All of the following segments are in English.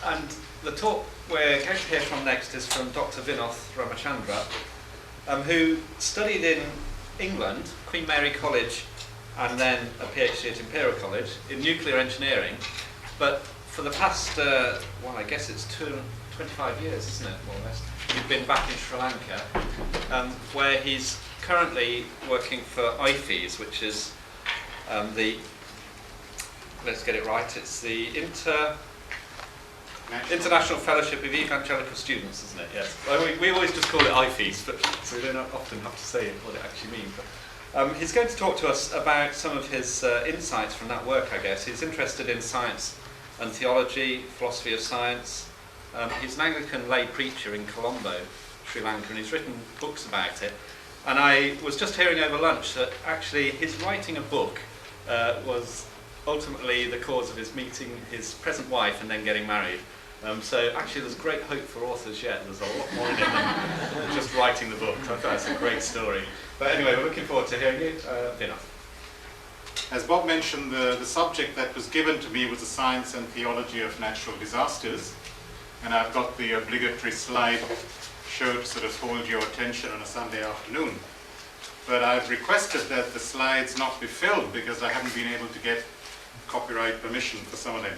And the talk we're going to hear from next is from Dr Vinoth Ramachandra, who studied in England, Queen Mary College, and then a PhD at Imperial College in nuclear engineering. But for the past, well, I guess it's 25 years, isn't it, more or less? He's been back in Sri Lanka, where he's currently working for IFES, which is let's get it right, it's the International Fellowship of Evangelical Students, isn't it? Yes. Well, we always just call it IFES, but so we don't often have to say what it actually means. But, he's going to talk to us about some of his insights from that work, I guess. He's interested in science and theology, philosophy of science. He's an Anglican lay preacher in Colombo, Sri Lanka, and he's written books about it. And I was just hearing over lunch that actually his writing a book was ultimately the cause of his meeting his present wife and then getting married. So actually there's great hope for authors yet. There's a lot more in it than just writing the book. I thought that's a great story. But anyway, we're looking forward to hearing you. Vinoth. As Bob mentioned, the subject that was given to me was the science and theology of natural disasters. And I've got the obligatory slide show to sort of hold your attention on a Sunday afternoon. But I've requested that the slides not be filled because I haven't been able to get copyright permission for some of them.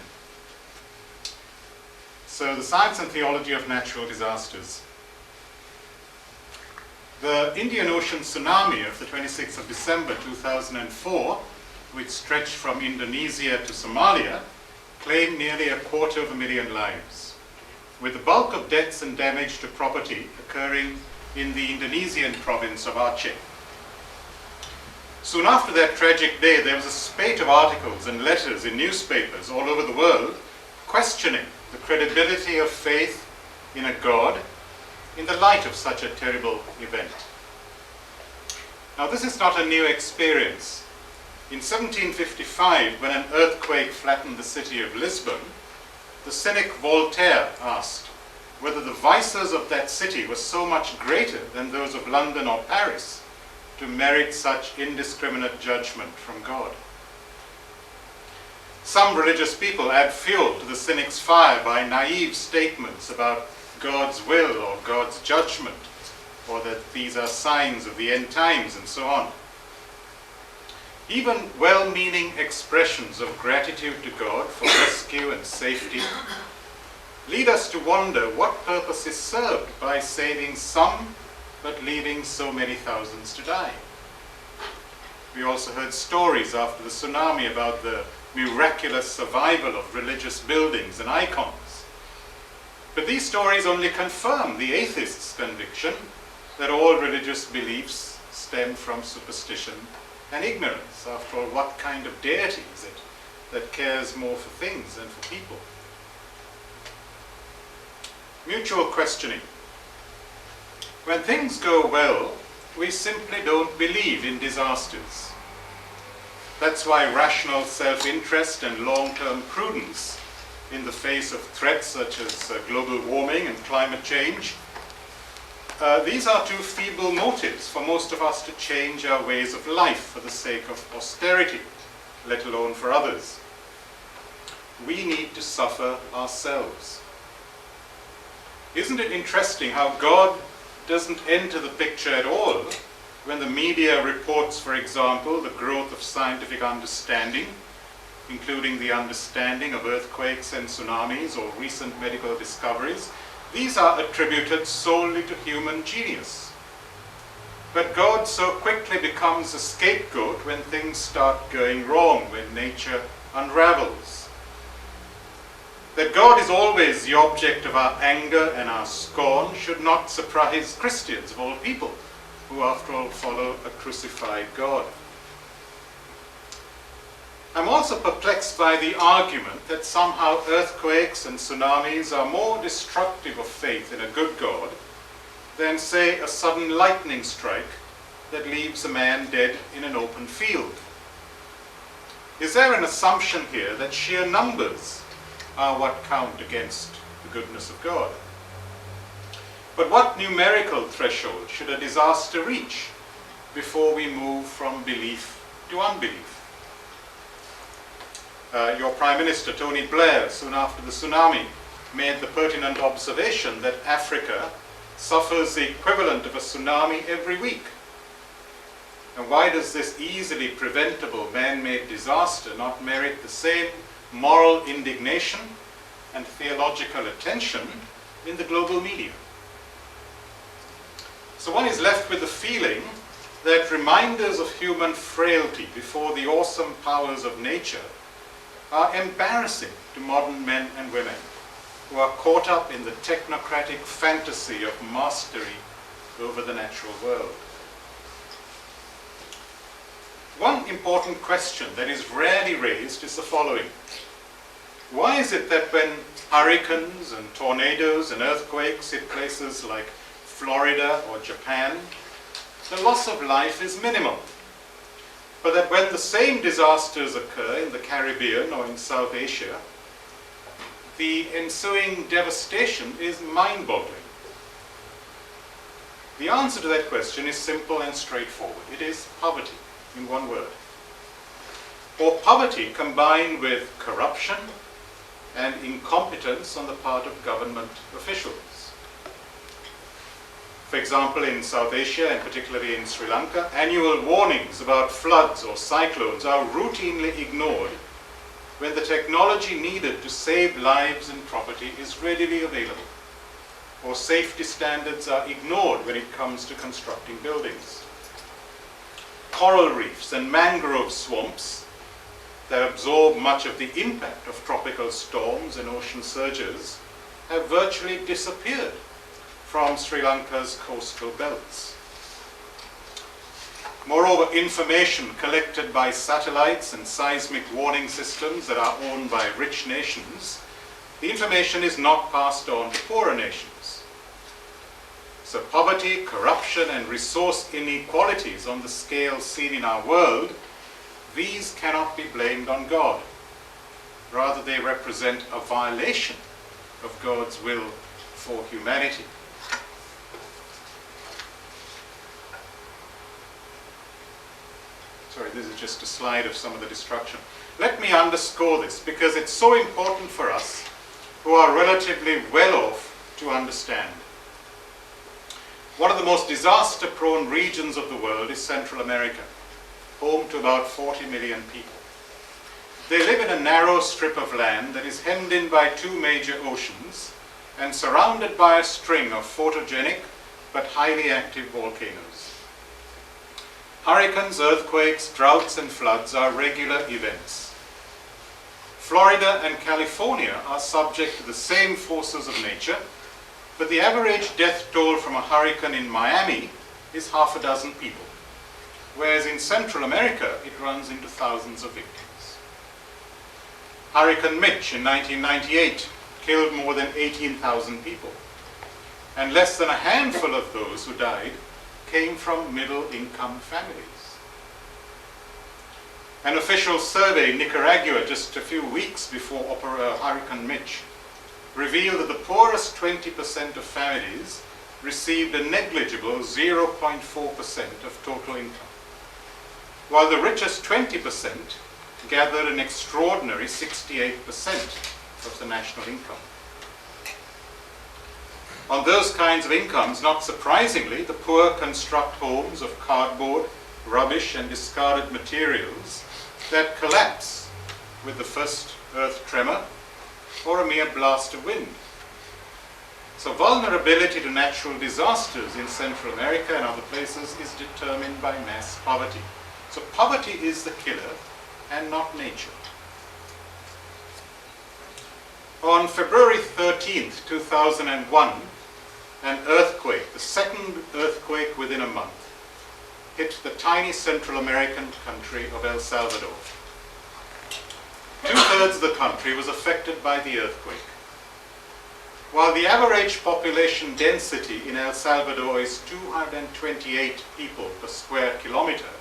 So, the science and theology of natural disasters. The Indian Ocean tsunami of the 26th of December 2004, which stretched from Indonesia to Somalia, claimed nearly 250,000 lives, with the bulk of deaths and damage to property occurring in the Indonesian province of Aceh. Soon after that tragic day, there was a spate of articles and letters in newspapers all over the world questioning the credibility of faith in a God in the light of such a terrible event. Now, this is not a new experience. In 1755, when an earthquake flattened the city of Lisbon, the cynic Voltaire asked whether the vices of that city were so much greater than those of London or Paris to merit such indiscriminate judgment from God. Some religious people add fuel to the cynic's fire by naive statements about God's will or God's judgment, or that these are signs of the end times and so on. Even well-meaning expressions of gratitude to God for rescue and safety lead us to wonder what purpose is served by saving some but leaving so many thousands to die. We also heard stories after the tsunami about the miraculous survival of religious buildings and icons. But these stories only confirm the atheist's conviction that all religious beliefs stem from superstition and ignorance. After all, what kind of deity is it that cares more for things than for people? Mutual questioning. When things go well, we simply don't believe in disasters. That's why rational self-interest and long-term prudence in the face of threats such as global warming and climate change, these are too feeble motives for most of us to change our ways of life for the sake of austerity, let alone for others. We need to suffer ourselves. Isn't it interesting how God doesn't enter the picture at all when the media reports, for example, the growth of scientific understanding, including the understanding of earthquakes and tsunamis or recent medical discoveries? These are attributed solely to human genius. But God so quickly becomes a scapegoat when things start going wrong, when nature unravels. That God is always the object of our anger and our scorn should not surprise Christians of all people, who after all follow a crucified God. I'm also perplexed by the argument that somehow earthquakes and tsunamis are more destructive of faith in a good God than, say, a sudden lightning strike that leaves a man dead in an open field. Is there an assumption here that sheer numbers are what count against the goodness of God? But what numerical threshold should a disaster reach before we move from belief to unbelief? Your Prime Minister, Tony Blair, soon after the tsunami, made the pertinent observation that Africa suffers the equivalent of a tsunami every week. And why does this easily preventable man-made disaster not merit the same moral indignation and theological attention in the global media? So one is left with the feeling that reminders of human frailty before the awesome powers of nature are embarrassing to modern men and women who are caught up in the technocratic fantasy of mastery over the natural world. One important question that is rarely raised is the following. Why is it that when hurricanes and tornadoes and earthquakes hit places like Florida or Japan, the loss of life is minimal, but that when the same disasters occur in the Caribbean or in South Asia, the ensuing devastation is mind-boggling? The answer to that question is simple and straightforward. It is poverty, in one word. Or poverty combined with corruption and incompetence on the part of government officials. For example, in South Asia, and particularly in Sri Lanka, annual warnings about floods or cyclones are routinely ignored when the technology needed to save lives and property is readily available, or safety standards are ignored when it comes to constructing buildings. Coral reefs and mangrove swamps that absorb much of the impact of tropical storms and ocean surges have virtually disappeared from Sri Lanka's coastal belts. Moreover, information collected by satellites and seismic warning systems that are owned by rich nations, the information is not passed on to poorer nations. So poverty, corruption, and resource inequalities on the scale seen in our world, these cannot be blamed on God. Rather, they represent a violation of God's will for humanity. Sorry, this is just a slide of some of the destruction. Let me underscore this because it's so important for us who are relatively well off to understand. One of the most disaster-prone regions of the world is Central America, home to about 40 million people. They live in a narrow strip of land that is hemmed in by two major oceans and surrounded by a string of photogenic but highly active volcanoes. Hurricanes, earthquakes, droughts, and floods are regular events. Florida and California are subject to the same forces of nature, but the average death toll from a hurricane in Miami is half a dozen people, whereas in Central America it runs into thousands of victims. Hurricane Mitch in 1998 killed more than 18,000 people, and less than a handful of those who died came from middle-income families. An official survey in Nicaragua just a few weeks before Hurricane Mitch revealed that the poorest 20% of families received a negligible 0.4% of total income, while the richest 20% gathered an extraordinary 68% of the national income. On those kinds of incomes, not surprisingly, the poor construct homes of cardboard, rubbish, and discarded materials that collapse with the first earth tremor or a mere blast of wind. So vulnerability to natural disasters in Central America and other places is determined by mass poverty. So poverty is the killer and not nature. On February 13th, 2001, an earthquake, the second earthquake within a month, hit the tiny Central American country of El Salvador. 2/3 of the country was affected by the earthquake. While the average population density in El Salvador is 228 people per square kilometer,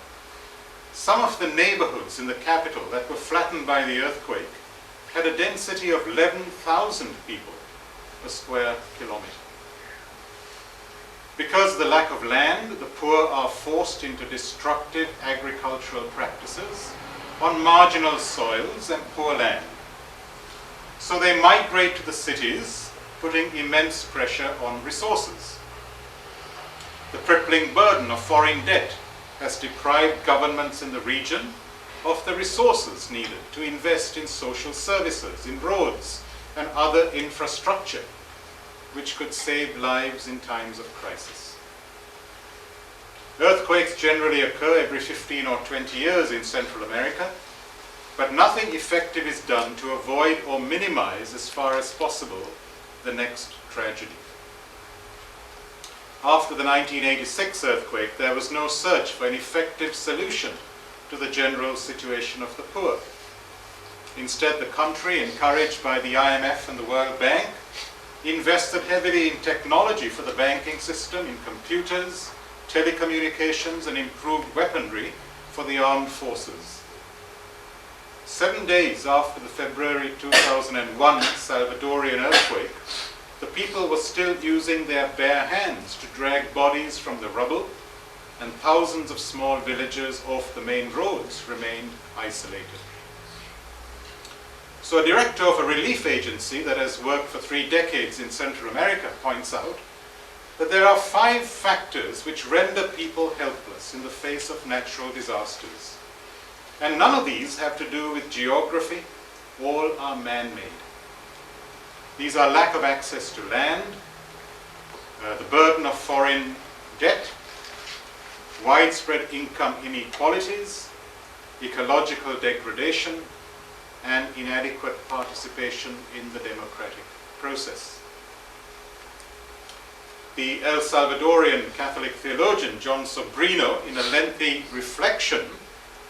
some of the neighborhoods in the capital that were flattened by the earthquake had a density of 11,000 people per square kilometer. Because of the lack of land, the poor are forced into destructive agricultural practices on marginal soils and poor land. So they migrate to the cities putting immense pressure on resources. The crippling burden of foreign debt has deprived governments in the region of the resources needed to invest in social services, in roads and other infrastructure, which could save lives in times of crisis. Earthquakes generally occur every 15 or 20 years in Central America, but nothing effective is done to avoid or minimize, as far as possible, the next tragedy. After the 1986 earthquake, there was no search for an effective solution to the general situation of the poor. Instead, the country, encouraged by the IMF and the World Bank, invested heavily in technology for the banking system, in computers, telecommunications, and improved weaponry for the armed forces. 7 days after the February 2001 Salvadorian earthquake, the people were still using their bare hands to drag bodies from the rubble, and thousands of small villages off the main roads remained isolated. So a director of a relief agency that has worked for 3 decades in Central America points out that there are 5 factors which render people helpless in the face of natural disasters. And none of these have to do with geography, all are man-made. These are lack of access to land, the burden of foreign debt, widespread income inequalities, ecological degradation, and inadequate participation in the democratic process. The El Salvadorian Catholic theologian John Sobrino, in a lengthy reflection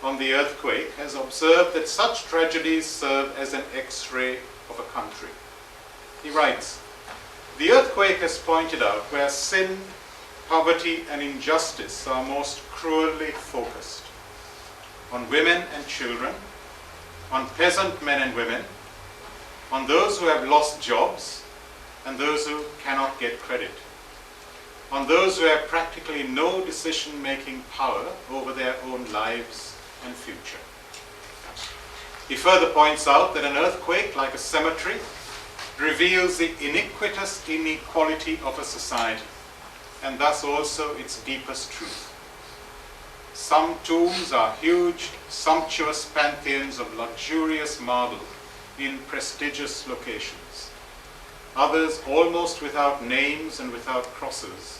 on the earthquake, has observed that such tragedies serve as an X-ray of a country. He writes, "The earthquake has pointed out where sin, poverty, and injustice are most cruelly focused: on women and children, on peasant men and women, on those who have lost jobs and those who cannot get credit, on those who have practically no decision-making power over their own lives and future." He further points out that an earthquake, like a cemetery, reveals the iniquitous inequality of a society, and thus also its deepest truth. Some tombs are huge, sumptuous pantheons of luxurious marble in prestigious locations. Others, almost without names and without crosses,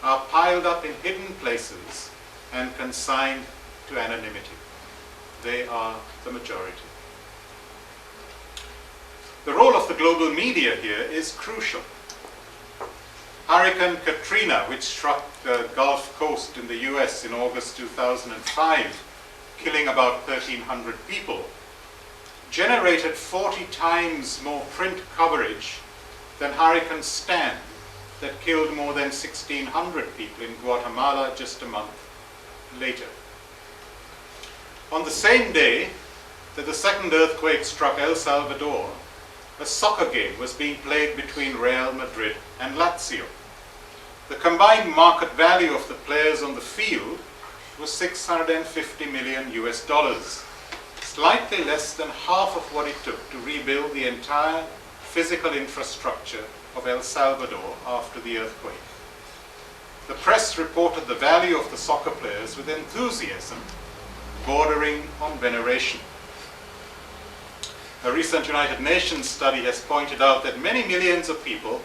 are piled up in hidden places and consigned to anonymity. They are the majority. The role of the global media here is crucial. Hurricane Katrina, which struck the Gulf Coast in the US in August 2005, killing about 1,300 people, generated 40 times more print coverage than Hurricane Stan, that killed more than 1,600 people in Guatemala just a month later. On the same day that the second earthquake struck El Salvador, a soccer game was being played between Real Madrid and Lazio. The combined market value of the players on the field was $650 million US, slightly less than half of what it took to rebuild the entire physical infrastructure of El Salvador after the earthquake. The press reported the value of the soccer players with enthusiasm bordering on veneration. A recent United Nations study has pointed out that many millions of people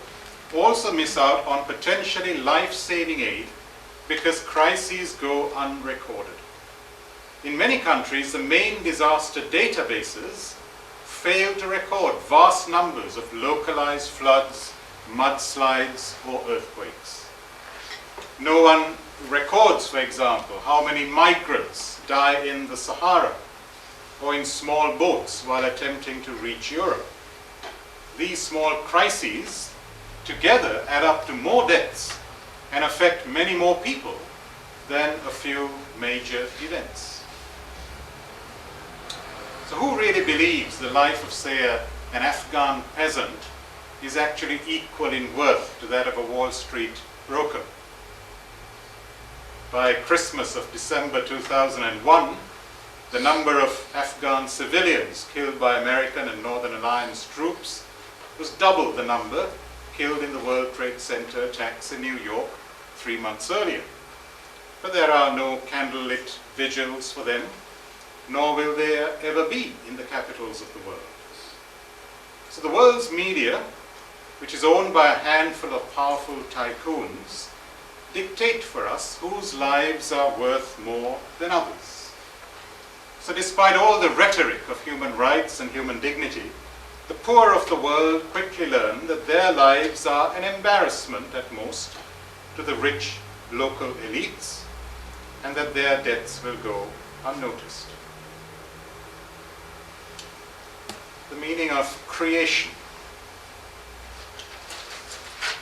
also miss out on potentially life-saving aid because crises go unrecorded. In many countries, the main disaster databases fail to record vast numbers of localized floods, mudslides, or earthquakes. No one records, for example, how many migrants die in the Sahara or in small boats while attempting to reach Europe. These small crises together add up to more deaths and affect many more people than a few major events. So who really believes the life of, say, an Afghan peasant is actually equal in worth to that of a Wall Street broker? By Christmas of December 2001, the number of Afghan civilians killed by American and Northern Alliance troops was double the number killed in the World Trade Center attacks in New York 3 months earlier. But there are no candlelit vigils for them, nor will there ever be in the capitals of the world. So the world's media, which is owned by a handful of powerful tycoons, dictate for us whose lives are worth more than others. So despite all the rhetoric of human rights and human dignity, the poor of the world quickly learn that their lives are an embarrassment at most to the rich local elites, and that their deaths will go unnoticed. The meaning of creation.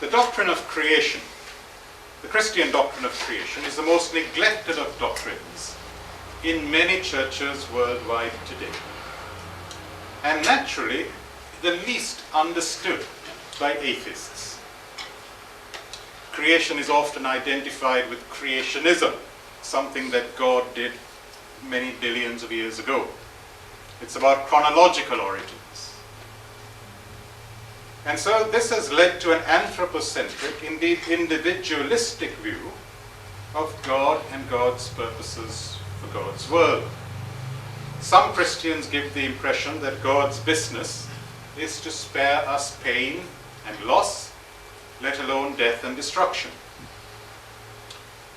The doctrine of creation, the Christian doctrine of creation, is the most neglected of doctrines in many churches worldwide today, and naturally the least understood by atheists. Creation is often identified with creationism, something that God did many billions of years ago. It's about chronological origins. And so this has led to an anthropocentric, indeed individualistic view of God and God's purposes for God's world. Some Christians give the impression that God's business is to spare us pain and loss, let alone death and destruction.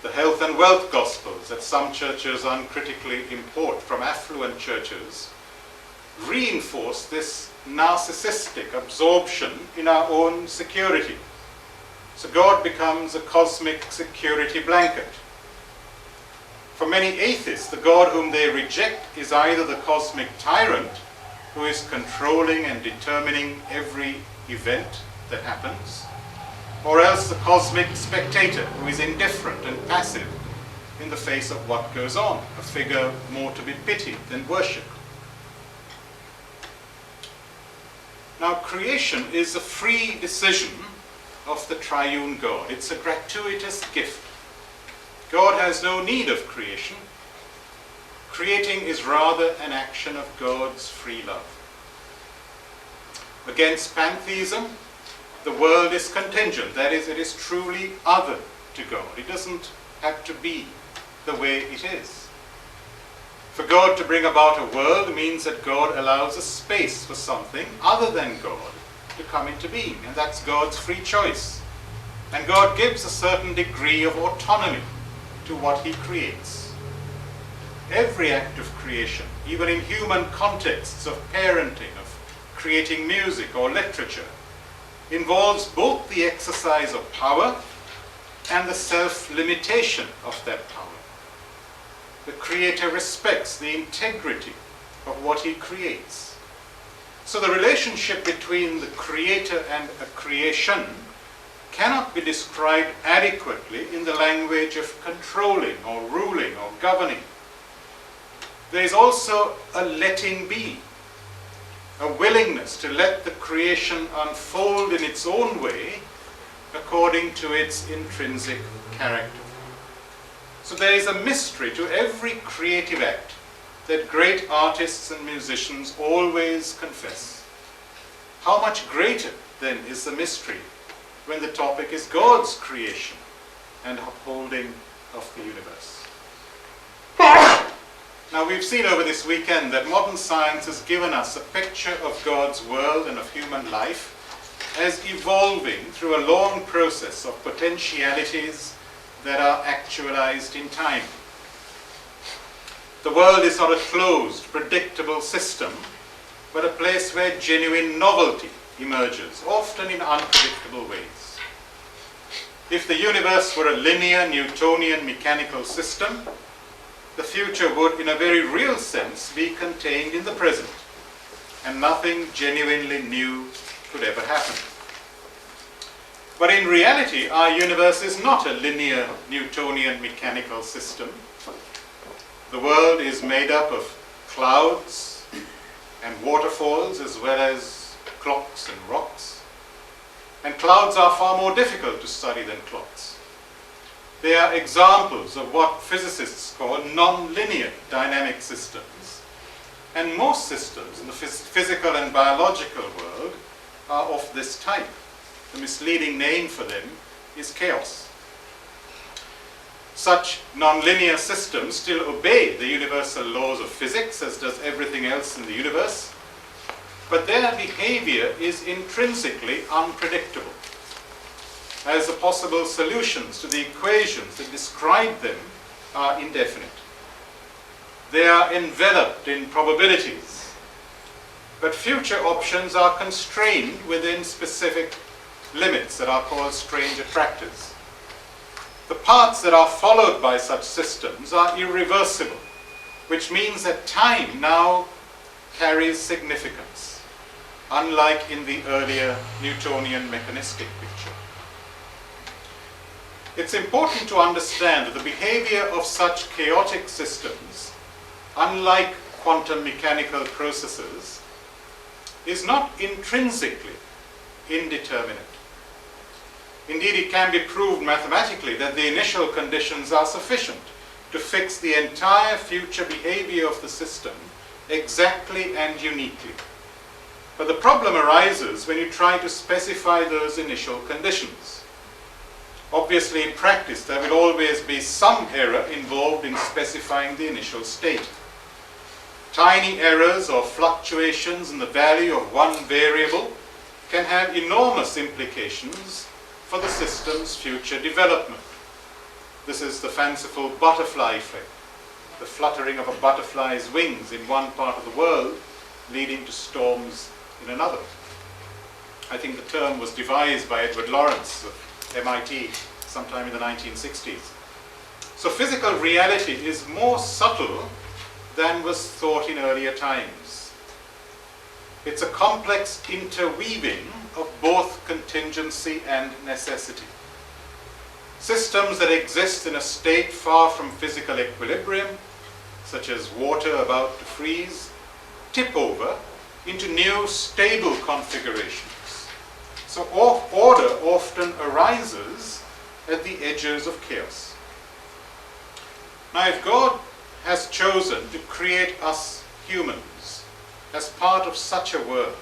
The health and wealth gospels that some churches uncritically import from affluent churches reinforce this narcissistic absorption in our own security. So God becomes a cosmic security blanket. For many atheists, the God whom they reject is either the cosmic tyrant who is controlling and determining every event that happens, or else the cosmic spectator who is indifferent and passive in the face of what goes on, a figure more to be pitied than worshipped. Now, creation is a free decision of the triune God. It's a gratuitous gift. God has no need of creation. Creating is rather an action of God's free love. Against pantheism, the world is contingent. That is, it is truly other to God. It doesn't have to be the way it is. For God to bring about a world means that God allows a space for something other than God to come into being, and that's God's free choice. And God gives a certain degree of autonomy to what He creates. Every act of creation, even in human contexts of parenting, of creating music or literature, involves both the exercise of power and the self-limitation of that power. The Creator respects the integrity of what He creates. So the relationship between the Creator and a creation cannot be described adequately in the language of controlling or ruling or governing. There is also a letting be, a willingness to let the creation unfold in its own way according to its intrinsic character. So there is a mystery to every creative act that great artists and musicians always confess. How much greater, then, is the mystery when the topic is God's creation and upholding of the universe? Now, we've seen over this weekend that modern science has given us a picture of God's world and of human life as evolving through a long process of potentialities that are actualized in time. The world is not a closed, predictable system, but a place where genuine novelty emerges, often in unpredictable ways. If the universe were a linear Newtonian mechanical system, the future would, in a very real sense, be contained in the present, and nothing genuinely new could ever happen. But in reality, our universe is not a linear Newtonian mechanical system. The world is made up of clouds and waterfalls as well as clocks and rocks. And clouds are far more difficult to study than clocks. They are examples of what physicists call non-linear dynamic systems. And most systems in the physical and biological world are of this type. the misleading name for them is chaos. Such nonlinear systems still obey the universal laws of physics, as does everything else in the universe, but their behavior is intrinsically unpredictable, as the possible solutions to the equations that describe them are indefinite. They are enveloped in probabilities, but future options are constrained within specific limits that are called strange attractors. The paths that are followed by such systems are irreversible, which means that time now carries significance, unlike in the earlier Newtonian mechanistic picture. It's important to understand that the behavior of such chaotic systems, unlike quantum mechanical processes, is not intrinsically indeterminate. Indeed, it can be proved mathematically that the initial conditions are sufficient to fix the entire future behavior of the system exactly and uniquely. But the problem arises when you try to specify those initial conditions. Obviously, in practice, there will always be some error involved in specifying the initial state. Tiny errors or fluctuations in the value of one variable can have enormous implications for the system's future development. This is the fanciful butterfly effect, the fluttering of a butterfly's wings in one part of the world leading to storms in another. I think the term was devised by Edward Lawrence of MIT sometime in the 1960s. So physical reality is more subtle than was thought in earlier times. It's a complex interweaving of both contingency and necessity. Systems that exist in a state far from physical equilibrium, such as water about to freeze, tip over into new stable configurations. So order often arises at the edges of chaos. Now, if God has chosen to create us humans as part of such a world,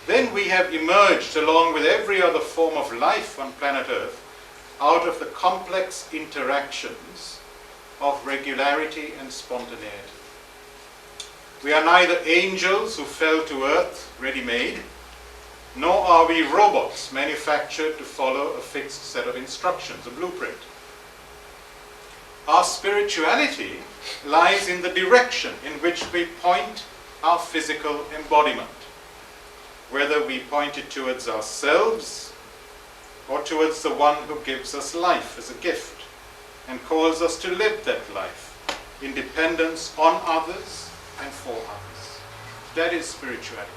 then we have emerged, along with every other form of life on planet Earth, out of the complex interactions of regularity and spontaneity. We are neither angels who fell to earth ready-made, nor are we robots manufactured to follow a fixed set of instructions, a blueprint. Our spirituality lies in the direction in which we point our physical embodiment, whether we point it towards ourselves or towards the one who gives us life as a gift and calls us to live that life in dependence on others and for others. That is spirituality.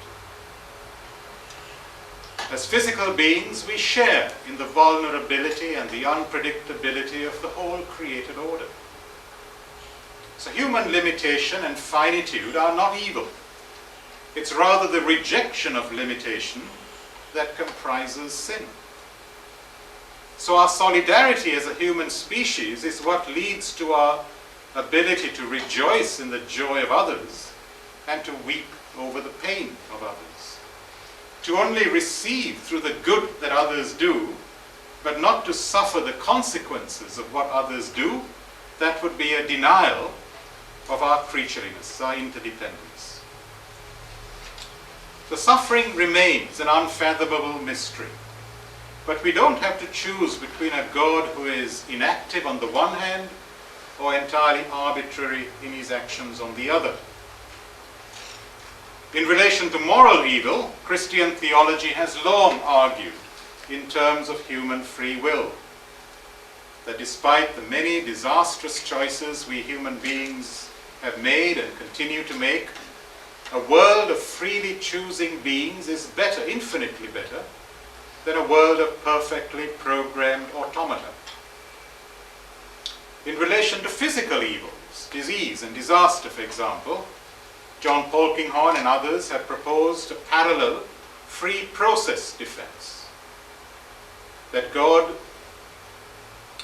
As physical beings, we share in the vulnerability and the unpredictability of the whole created order. So human limitation and finitude are not evil. It's rather the rejection of limitation that comprises sin. So our solidarity as a human species is what leads to our ability to rejoice in the joy of others and to weep over the pain of others. To only receive through the good that others do, but not to suffer the consequences of what others do, that would be a denial of our creatureliness, our interdependence. The suffering remains an unfathomable mystery, but we don't have to choose between a God who is inactive on the one hand or entirely arbitrary in his actions on the other. In relation to moral evil, Christian theology has long argued in terms of human free will, that despite the many disastrous choices we human beings have made and continue to make, a world of freely choosing beings is better, infinitely better, than a world of perfectly programmed automata. In relation to physical evils, disease and disaster, for example, John Polkinghorne and others have proposed a parallel free process defense, that God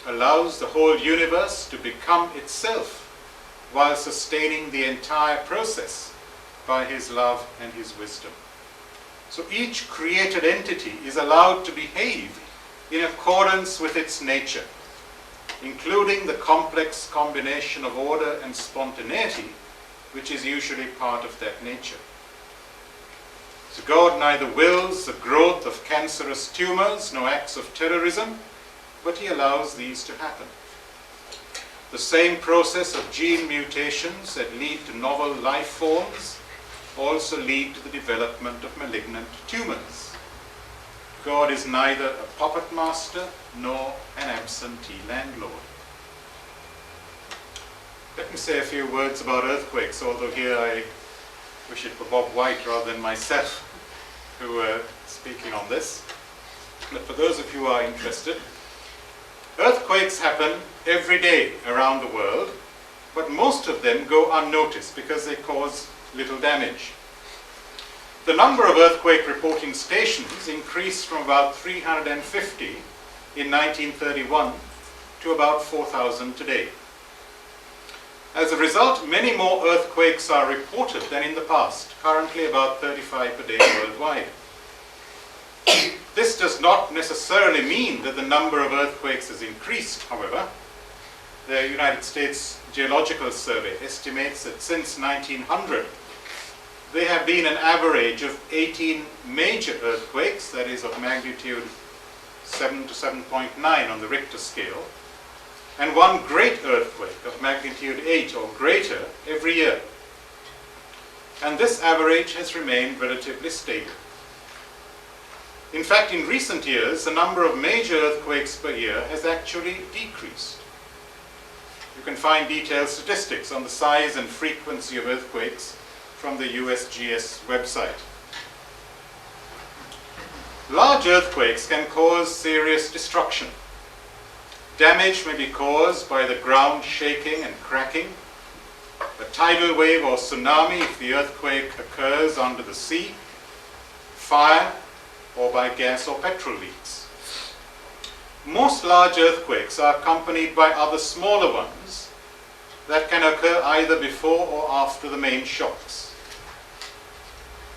allows the whole universe to become itself while sustaining the entire process by his love and his wisdom. So each created entity is allowed to behave in accordance with its nature, including the complex combination of order and spontaneity, which is usually part of that nature. So God neither wills the growth of cancerous tumors nor acts of terrorism, but he allows these to happen. The same process of gene mutations that lead to novel life forms also lead to the development of malignant tumors. God is neither a puppet master nor an absentee landlord. Let me say a few words about earthquakes, although here I wish it were Bob White rather than myself who were speaking on this. But for those of you who are interested, earthquakes happen every day around the world, but most of them go unnoticed because they cause little damage. The number of earthquake reporting stations increased from about 350 in 1931 to about 4,000 today. As a result, many more earthquakes are reported than in the past, currently about 35 per day worldwide. This does not necessarily mean that the number of earthquakes has increased, however. The United States Geological Survey estimates that since 1900, there have been an average of 18 major earthquakes, that is of magnitude 7 to 7.9 on the Richter scale, and one great earthquake of magnitude 8 or greater every year. And this average has remained relatively stable. In fact, in recent years, the number of major earthquakes per year has actually decreased. You can find detailed statistics on the size and frequency of earthquakes from the USGS website. Large earthquakes can cause serious destruction. Damage may be caused by the ground shaking and cracking, a tidal wave or tsunami if the earthquake occurs under the sea, fire, or by gas or petrol leaks. Most large earthquakes are accompanied by other smaller ones that can occur either before or after the main shocks.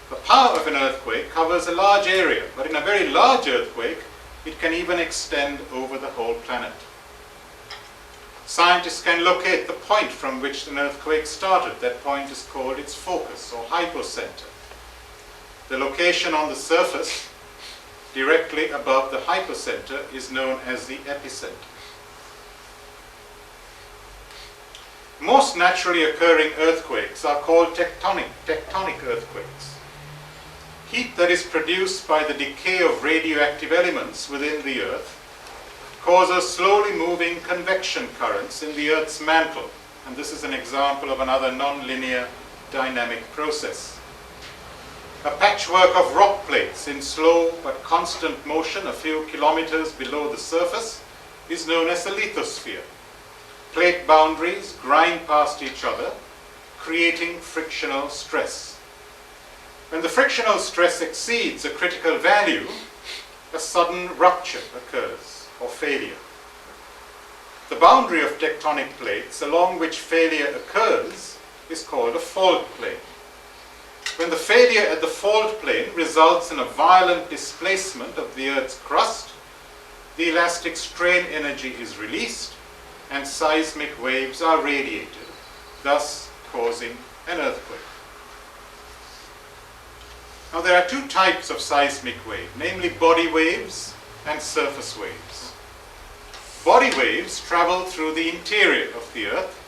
The power of an earthquake covers a large area, but in a very large earthquake, it can even extend over the whole planet. Scientists can locate the point from which an earthquake started. That point is called its focus or hypocenter. The location on the surface directly above the hypocenter is known as the epicenter. Most naturally occurring earthquakes are called tectonic earthquakes. Heat that is produced by the decay of radioactive elements within the Earth causes slowly moving convection currents in the Earth's mantle, and this is an example of another nonlinear dynamic process. A patchwork of rock plates in slow but constant motion a few kilometers below the surface is known as a lithosphere. Plate boundaries grind past each other, creating frictional stress. When the frictional stress exceeds a critical value, a sudden rupture occurs, or failure. The boundary of tectonic plates along which failure occurs is called a fault plane. When the failure at the fault plane results in a violent displacement of the Earth's crust, the elastic strain energy is released and seismic waves are radiated, thus causing an earthquake. Now there are two types of seismic wave, namely body waves and surface waves. Body waves travel through the interior of the Earth.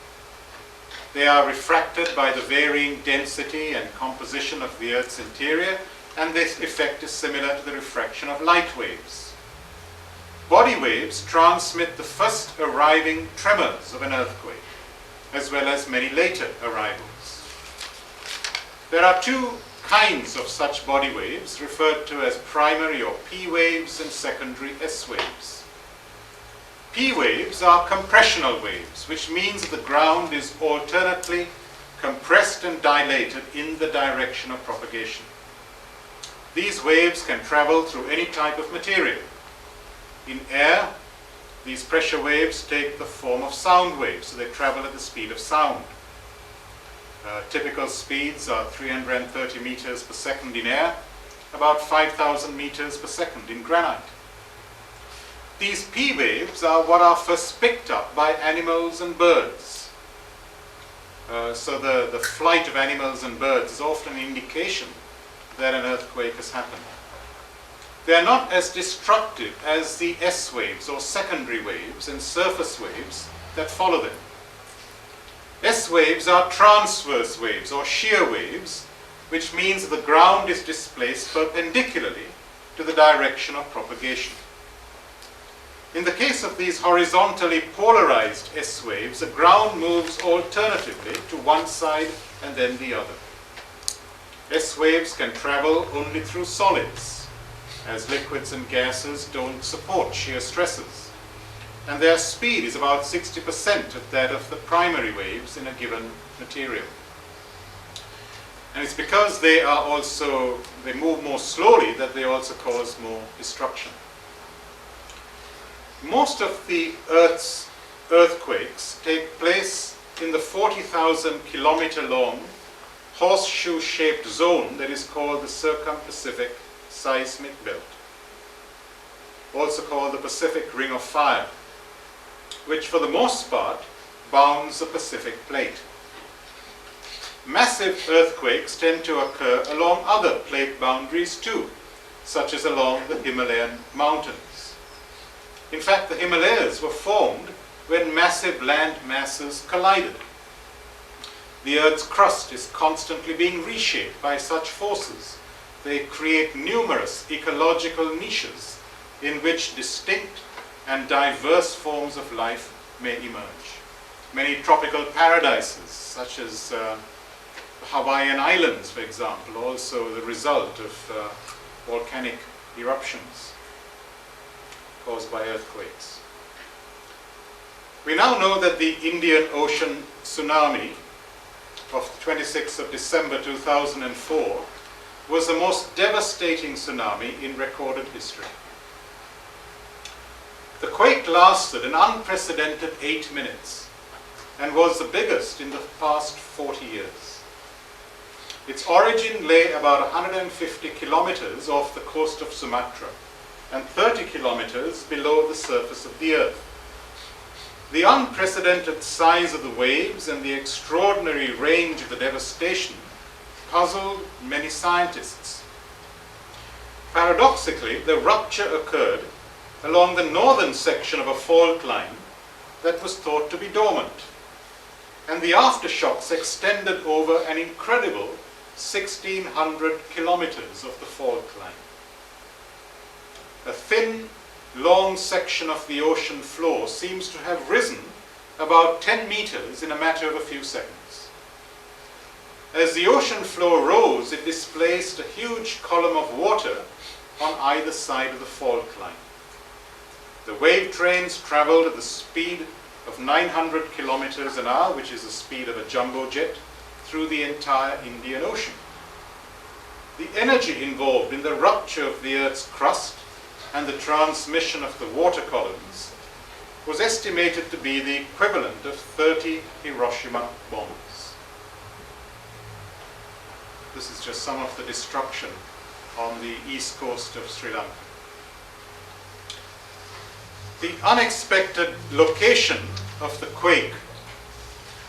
They are refracted by the varying density and composition of the Earth's interior, and this effect is similar to the refraction of light waves. Body waves transmit the first arriving tremors of an earthquake, as well as many later arrivals. There are two kinds of such body waves referred to as primary or P waves and secondary S waves. P waves are compressional waves, which means that the ground is alternately compressed and dilated in the direction of propagation. These waves can travel through any type of material. In air, these pressure waves take the form of sound waves, so they travel at the speed of sound. Typical speeds are 330 meters per second in air about 5,000 meters per second in granite. These P waves are what are first picked up by animals and birds. So the flight of animals and birds is often an indication that an earthquake has happened. They are not as destructive as the S waves or secondary waves and surface waves that follow them. S waves are transverse waves or shear waves, which means the ground is displaced perpendicularly to the direction of propagation. In the case of these horizontally polarized S waves, the ground moves alternatively to one side and then the other. S waves can travel only through solids, as liquids and gases don't support shear stresses, and their speed is about 60% of that of the primary waves in a given material. And it's because they move more slowly that they also cause more destruction. Most of the Earth's earthquakes take place in the 40,000 kilometer long horseshoe-shaped zone that is called the Circum-Pacific Seismic Belt, also called the Pacific Ring of Fire, which for the most part bounds the Pacific Plate. Massive earthquakes tend to occur along other plate boundaries too, such as along the Himalayan mountains. In fact, the Himalayas were formed when massive land masses collided. The Earth's crust is constantly being reshaped by such forces. They create numerous ecological niches in which distinct and diverse forms of life may emerge. Many tropical paradises, such as the Hawaiian Islands, for example, also the result of volcanic eruptions caused by earthquakes. We now know that the Indian Ocean tsunami of the 26th of December 2004 was the most devastating tsunami in recorded history. The quake lasted an unprecedented 8 minutes and was the biggest in the past 40 years. Its origin lay about 150 kilometers off the coast of Sumatra and 30 kilometers below the surface of the Earth. The unprecedented size of the waves and the extraordinary range of the devastation puzzled many scientists. Paradoxically, the rupture occurred along the northern section of a fault line that was thought to be dormant, and the aftershocks extended over an incredible 1,600 kilometers of the fault line. A thin, long section of the ocean floor seems to have risen about 10 meters in a matter of a few seconds. As the ocean floor rose, it displaced a huge column of water on either side of the fault line. The wave trains traveled at the speed of 900 kilometers an hour, which is the speed of a jumbo jet, through the entire Indian Ocean. The energy involved in the rupture of the Earth's crust and the transmission of the water columns was estimated to be the equivalent of 30 Hiroshima bombs. This is just some of the destruction on the east coast of Sri Lanka. The unexpected location of the quake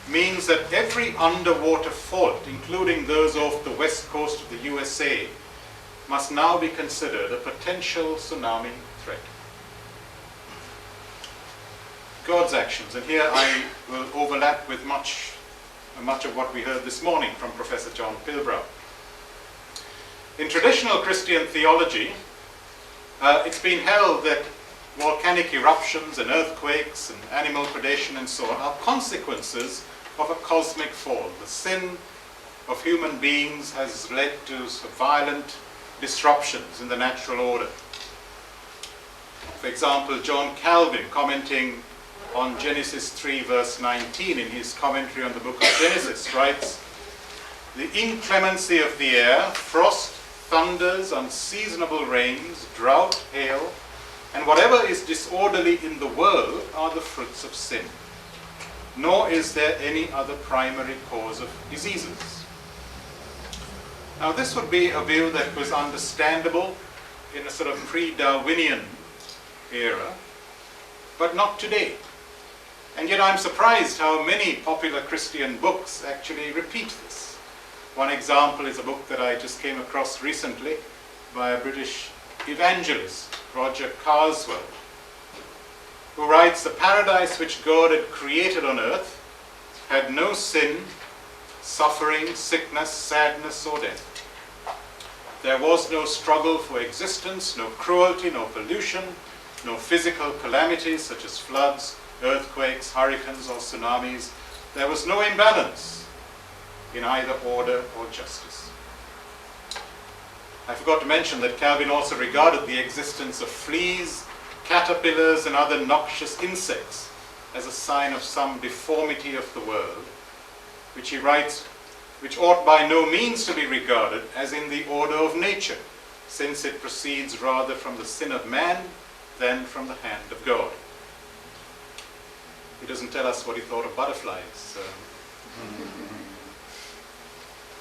means that every underwater fault, including those off the west coast of the USA, must now be considered a potential tsunami threat. God's actions, and here I will overlap with much of what we heard this morning from Professor John Pilbrow. In traditional Christian theology, it's been held that volcanic eruptions and earthquakes and animal predation and so on are consequences of a cosmic fall. The sin of human beings has led to violent disruptions in the natural order. For example, John Calvin, commenting on Genesis 3 verse 19 in his commentary on the book of Genesis, writes, "The inclemency of the air, frost, thunders, unseasonable rains, drought, hail, and whatever is disorderly in the world are the fruits of sin. Nor is there any other primary cause of diseases." Now this would be a view that was understandable in a sort of pre-Darwinian era, but not today. And yet I'm surprised how many popular Christian books actually repeat this. One example is a book that I just came across recently by a British evangelist, Roger Carswell, who writes, "The paradise which God had created on earth had no sin, suffering, sickness, sadness, or death. There was no struggle for existence, no cruelty, no pollution, no physical calamities such as floods, earthquakes, hurricanes, or tsunamis. There was no imbalance in either order or justice." I forgot to mention that Calvin also regarded the existence of fleas, caterpillars, and other noxious insects as a sign of some deformity of the world, which he writes, which ought by no means to be regarded as in the order of nature, since it proceeds rather from the sin of man than from the hand of God. He doesn't tell us what he thought of butterflies.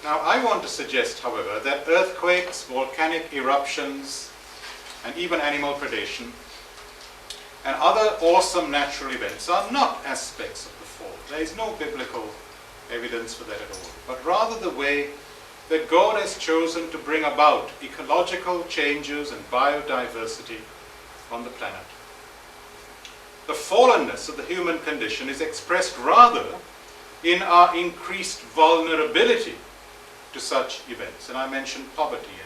Now, I want to suggest, however, that earthquakes, volcanic eruptions, and even animal predation, and other awesome natural events are not aspects of the fall. There is no biblical evidence for that at all, but rather the way that God has chosen to bring about ecological changes and biodiversity on the planet. The fallenness of the human condition is expressed rather in our increased vulnerability to such events. And I mentioned poverty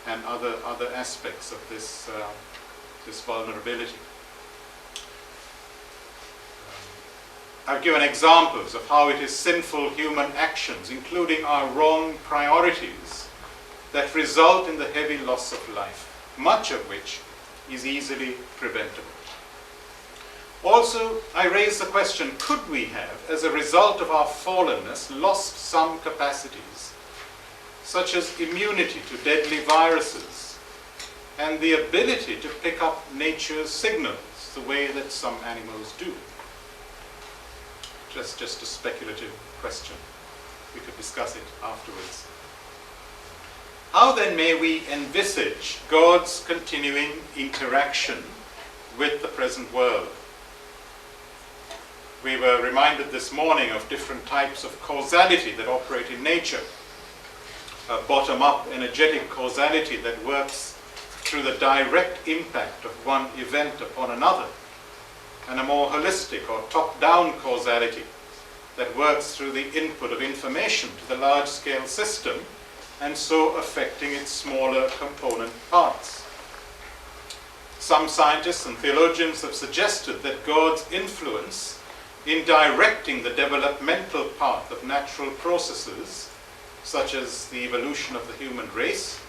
and other aspects of this vulnerability. I've given examples of how it is sinful human actions, including our wrong priorities, that result in the heavy loss of life, much of which is easily preventable. Also, I raise the question, could we have, as a result of our fallenness, lost some capacities, such as immunity to deadly viruses, and the ability to pick up nature's signals, the way that some animals do? Just a speculative question. We could discuss it afterwards. How then may we envisage God's continuing interaction with the present world? We were reminded this morning of different types of causality that operate in nature. A bottom-up energetic causality that works through the direct impact of one event upon another, and a more holistic or top-down causality that works through the input of information to the large-scale system, and so affecting its smaller component parts. Some scientists and theologians have suggested that God's influence in directing the developmental path of natural processes, such as the evolution of the human race,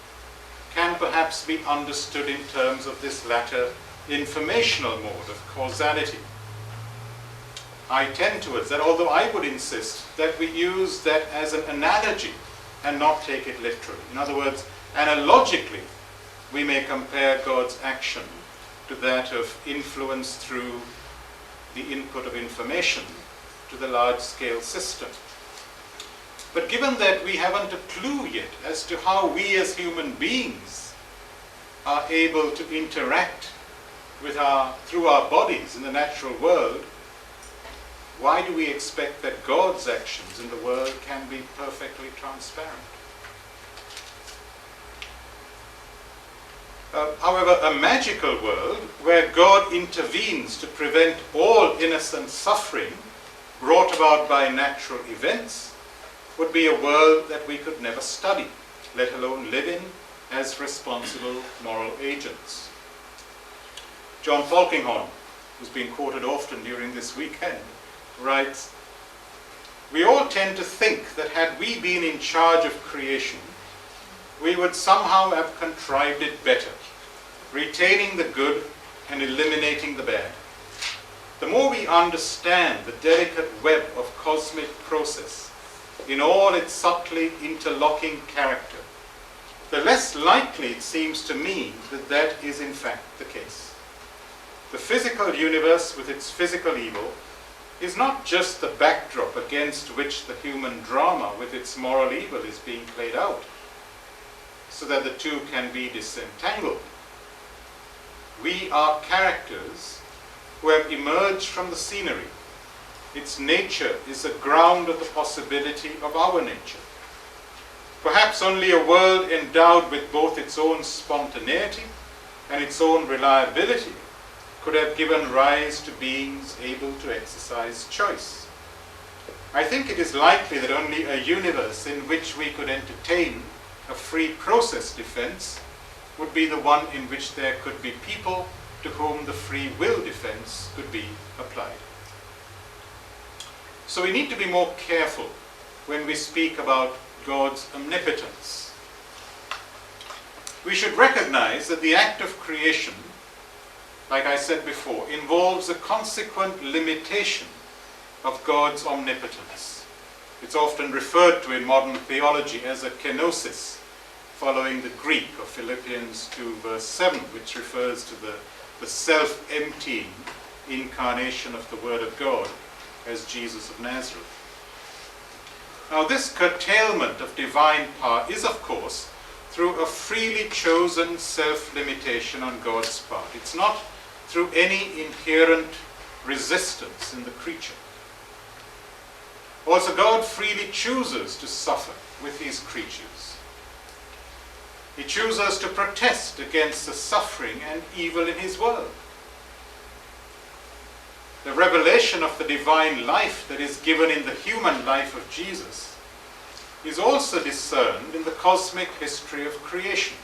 can perhaps be understood in terms of this latter informational mode of causality. I tend towards that, although I would insist that we use that as an analogy and not take it literally. In other words, analogically, we may compare God's action to that of influence through the input of information to the large-scale system. But given that we haven't a clue yet as to how we as human beings are able to interact with through our bodies in the natural world, why do we expect that God's actions in the world can be perfectly transparent? However, a magical world where God intervenes to prevent all innocent suffering brought about by natural events would be a world that we could never study, let alone live in as responsible moral agents. John Polkinghorne, who's been quoted often during this weekend, writes, "We all tend to think that had we been in charge of creation, we would somehow have contrived it better, retaining the good and eliminating the bad. The more we understand the delicate web of cosmic process in all its subtly interlocking character, the less likely it seems to me that that is in fact the case. The physical universe with its physical evil is not just the backdrop against which the human drama with its moral evil is being played out, so that the two can be disentangled. We are characters who have emerged from the scenery. Its nature is the ground of the possibility of our nature. Perhaps only a world endowed with both its own spontaneity and its own reliability could have given rise to beings able to exercise choice. I think it is likely that only a universe in which we could entertain a free process defense would be the one in which there could be people to whom the free will defense could be applied. So we need to be more careful when we speak about God's omnipotence. We should recognize that the act of creation, like I said before, involves a consequent limitation of God's omnipotence. It's often referred to in modern theology as a kenosis, following the Greek of Philippians 2 verse 7, which refers to the self-emptying incarnation of the Word of God as Jesus of Nazareth. Now, this curtailment of divine power is, of course, through a freely chosen self-limitation on God's part. It's not through any inherent resistance in the creature. Also, God freely chooses to suffer with his creatures. He chooses to protest against the suffering and evil in his world. The revelation of the divine life that is given in the human life of Jesus is also discerned in the cosmic history of creation.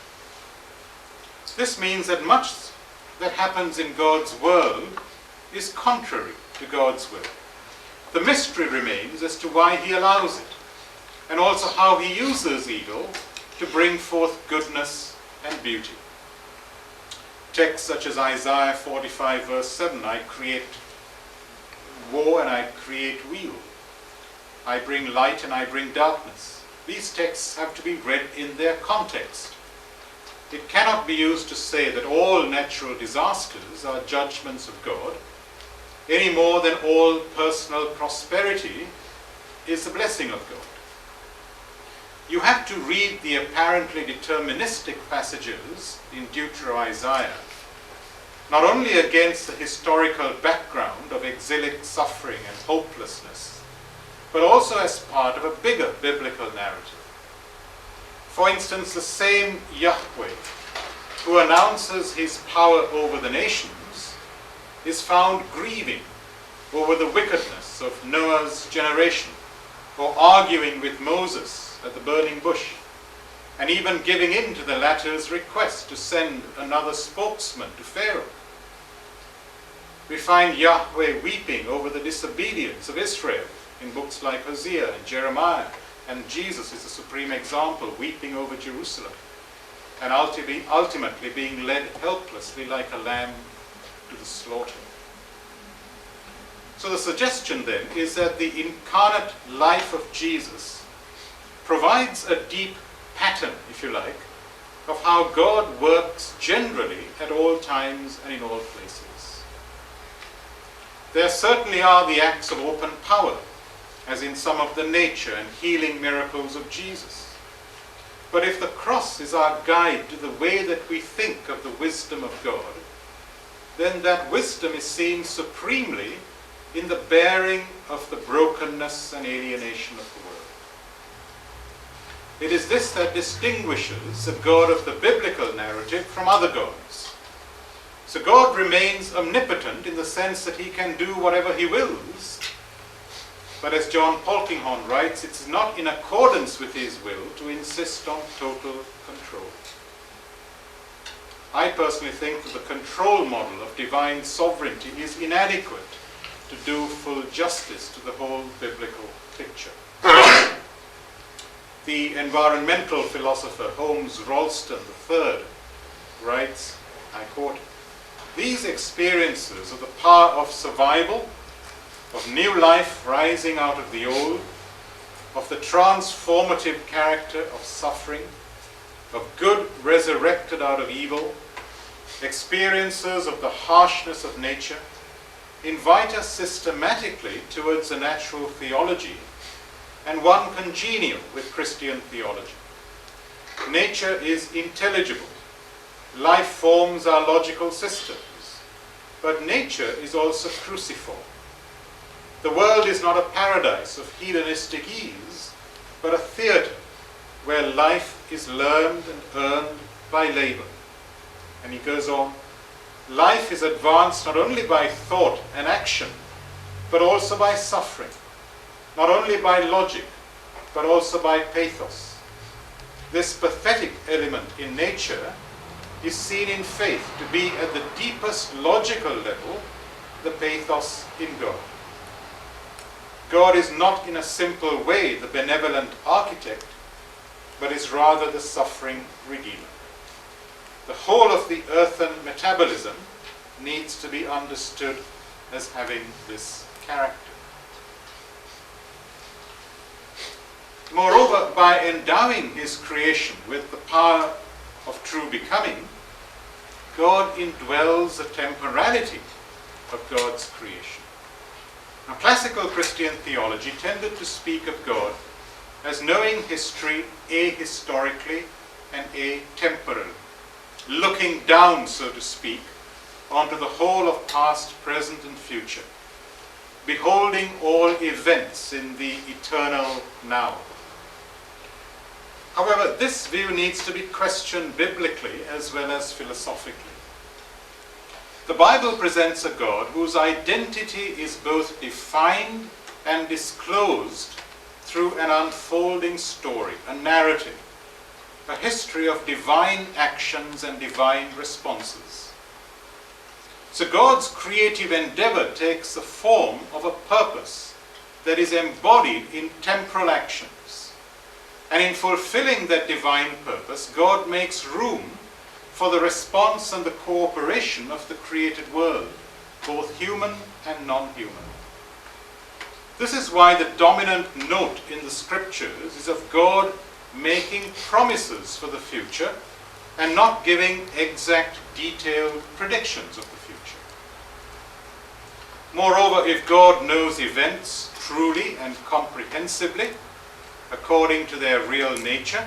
This means that much that happens in God's world is contrary to God's will. The mystery remains as to why he allows it, and also how he uses evil to bring forth goodness and beauty. Texts such as Isaiah 45 verse 7, I create war and I create weal. I bring light and I bring darkness. These texts have to be read in their context. It cannot be used to say that all natural disasters are judgments of God, any more than all personal prosperity is the blessing of God. You have to read the apparently deterministic passages in Deutero-Isaiah not only against the historical background of exilic suffering and hopelessness, but also as part of a bigger biblical narrative. For instance, the same Yahweh who announces his power over the nations is found grieving over the wickedness of Noah's generation, or arguing with Moses at the burning bush, and even giving in to the latter's request to send another spokesman to Pharaoh. We find Yahweh weeping over the disobedience of Israel in books like Hosea and Jeremiah, and Jesus is the supreme example, weeping over Jerusalem, and ultimately being led helplessly like a lamb to the slaughter. So the suggestion then is that the incarnate life of Jesus provides a deep pattern, if you like, of how God works generally at all times and in all places. There certainly are the acts of open power, as in some of the nature and healing miracles of Jesus. But if the cross is our guide to the way that we think of the wisdom of God, then that wisdom is seen supremely in the bearing of the brokenness and alienation of the world. It is this that distinguishes the God of the biblical narrative from other gods. So God remains omnipotent in the sense that he can do whatever he wills, but as John Polkinghorne writes, it's not in accordance with his will to insist on total control. I personally think that the control model of divine sovereignty is inadequate to do full justice to the whole biblical picture. The environmental philosopher Holmes Rollston III writes, I quote, "These experiences of the power of survival, of new life rising out of the old, of the transformative character of suffering, of good resurrected out of evil, experiences of the harshness of nature, invite us systematically towards a natural theology and one congenial with Christian theology. Nature is intelligible. Life forms are logical systems. But nature is also cruciform. The world is not a paradise of hedonistic ease, but a theatre where life is learned and earned by labour. And he goes on, life is advanced not only by thought and action, but also by suffering, not only by logic, but also by pathos. This pathetic element in nature is seen in faith to be at the deepest logical level, the pathos in God. God is not in a simple way the benevolent architect, but is rather the suffering redeemer. The whole of the earthen metabolism needs to be understood as having this character. Moreover, by endowing his creation with the power of true becoming, God indwells the temporality of God's creation. Now, classical Christian theology tended to speak of God as knowing history ahistorically and atemporally, looking down, so to speak, onto the whole of past, present, and future, beholding all events in the eternal now. However, this view needs to be questioned biblically as well as philosophically. The Bible presents a God whose identity is both defined and disclosed through an unfolding story, a narrative, a history of divine actions and divine responses. So God's creative endeavor takes the form of a purpose that is embodied in temporal actions. And in fulfilling that divine purpose, God makes room for the response and the cooperation of the created world, both human and non-human. This is why the dominant note in the scriptures is of God making promises for the future and not giving exact detailed predictions of the future. Moreover, if God knows events truly and comprehensively, according to their real nature,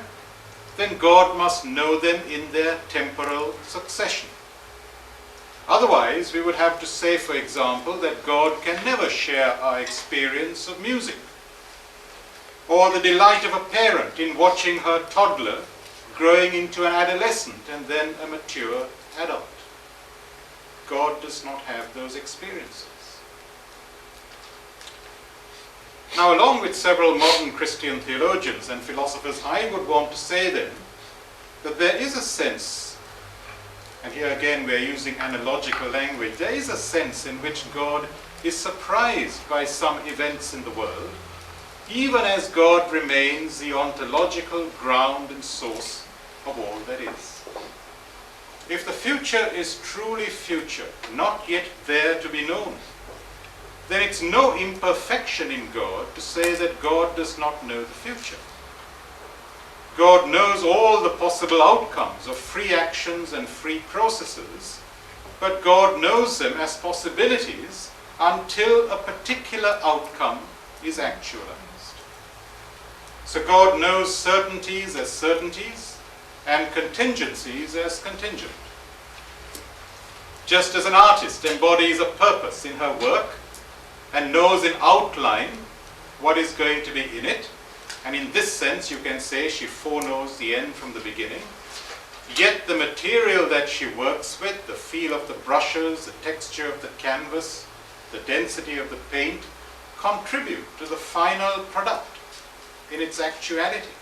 then God must know them in their temporal succession. Otherwise, we would have to say, for example, that God can never share our experience of music, or the delight of a parent in watching her toddler growing into an adolescent and then a mature adult. God does not have those experiences. Now, along with several modern Christian theologians and philosophers, I would want to say then that there is a sense, and here again we are using analogical language, there is a sense in which God is surprised by some events in the world, even as God remains the ontological ground and source of all that is. If the future is truly future, not yet there to be known, then it's no imperfection in God to say that God does not know the future. God knows all the possible outcomes of free actions and free processes, but God knows them as possibilities until a particular outcome is actualized. So God knows certainties as certainties and contingencies as contingent. Just as an artist embodies a purpose in her work and knows in outline what is going to be in it, and in this sense you can say she foreknows the end from the beginning, yet the material that she works with, the feel of the brushes, the texture of the canvas, the density of the paint, contribute to the final product in its actuality.